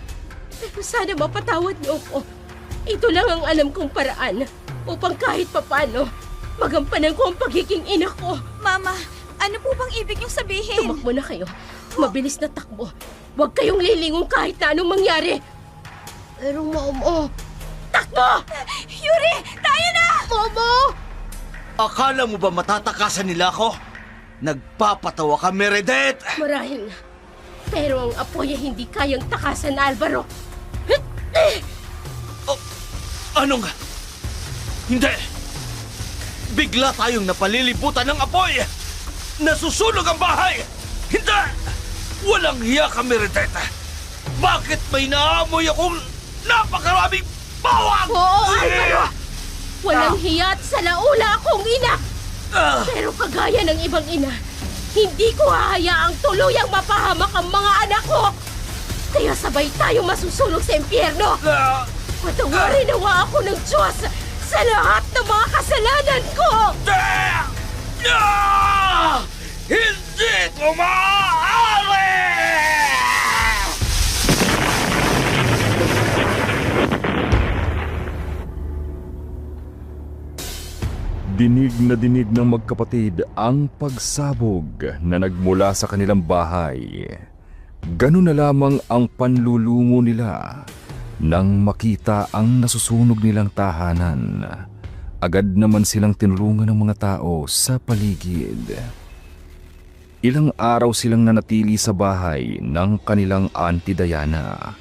S1: Pero sana mapatawad niyo ako. Ito lang ang alam kong paraan upang kahit papano magampanan ko ang pagiging ina ko.
S2: Mama, ano po bang ibig niyong sabihin?
S1: Tumakbo na kayo. Mabilis na takbo. Huwag kayong lilingon kahit na anong mangyari. Pero Mama... Takbo!
S2: Yuri, tayo na!
S1: Mama!
S5: Akala mo ba matatakasan nila ako? Nagpapatawa ka, Meredith!
S1: Marahil nga. Pero ang apoy ay hindi kayang takasan, Alvaro.
S5: Ano nga? Hindi! Bigla tayong napalilibutan ng apoy! Nasusunog ang bahay! Hindi! Walang hiya ka, Meredith! Bakit may naamoy akong napakaraming bawang?
S1: Oo, Alvaro! Walang hiya at salaula akong ina! Pero kagaya ng ibang ina, hindi ko hahayaang tuluyang mapahamak ang mga anak ko! Kaya sabay tayong masusunog sa impyerno! Patawarin nawa ako ng Diyos sa lahat ng mga kasalanan ko!
S5: Hindi ko maaari!
S3: Dinig na dinig ng magkapatid ang pagsabog na nagmula sa kanilang bahay. Ganun na lamang ang panlulumo nila nang makita ang nasusunog nilang tahanan. Agad naman silang tinulungan ng mga tao sa paligid. Ilang araw silang nanatili sa bahay ng kanilang Auntie Diana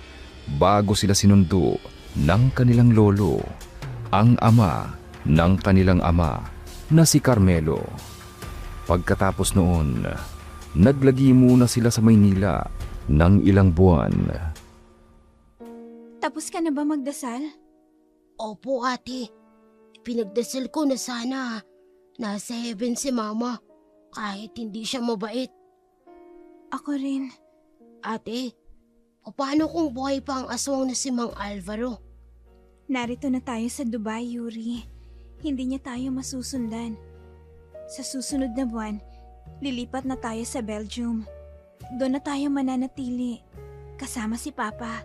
S3: bago sila sinundo ng kanilang lolo, ang ama ng kanilang ama na si Carmelo. Pagkatapos noon, naglagi muna sila sa Maynila ng ilang buwan.
S2: Tapos ka na ba magdasal?
S1: Opo, ate. Pinagdasal ko na sana nasa heaven si Mama kahit hindi siya mabait.
S2: Ako rin.
S1: Ate, paano kung buhay pa ang aswang na si Mang Alvaro?
S2: Narito na tayo sa Dubai, Yuri. Hindi niya tayo masusundan. Sa susunod na buwan, lilipat na tayo sa Belgium. Doon na tayo mananatili, kasama si Papa.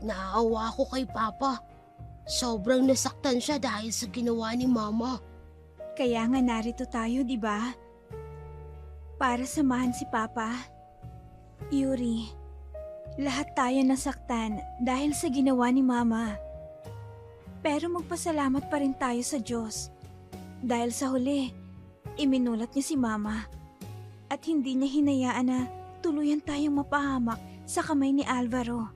S1: Naawa ako kay Papa. Sobrang nasaktan siya dahil sa ginawa ni Mama.
S2: Kaya nga narito tayo, di ba? Para samahan si Papa. Yuri, lahat tayo nasaktan dahil sa ginawa ni Mama. Pero magpasalamat pa rin tayo sa Diyos. Dahil sa huli, iminulat niya si Mama. At hindi niya hinayaan na tuluyan tayong mapahamak sa kamay ni Alvaro.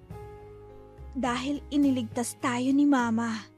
S2: Dahil iniligtas tayo ni Mama.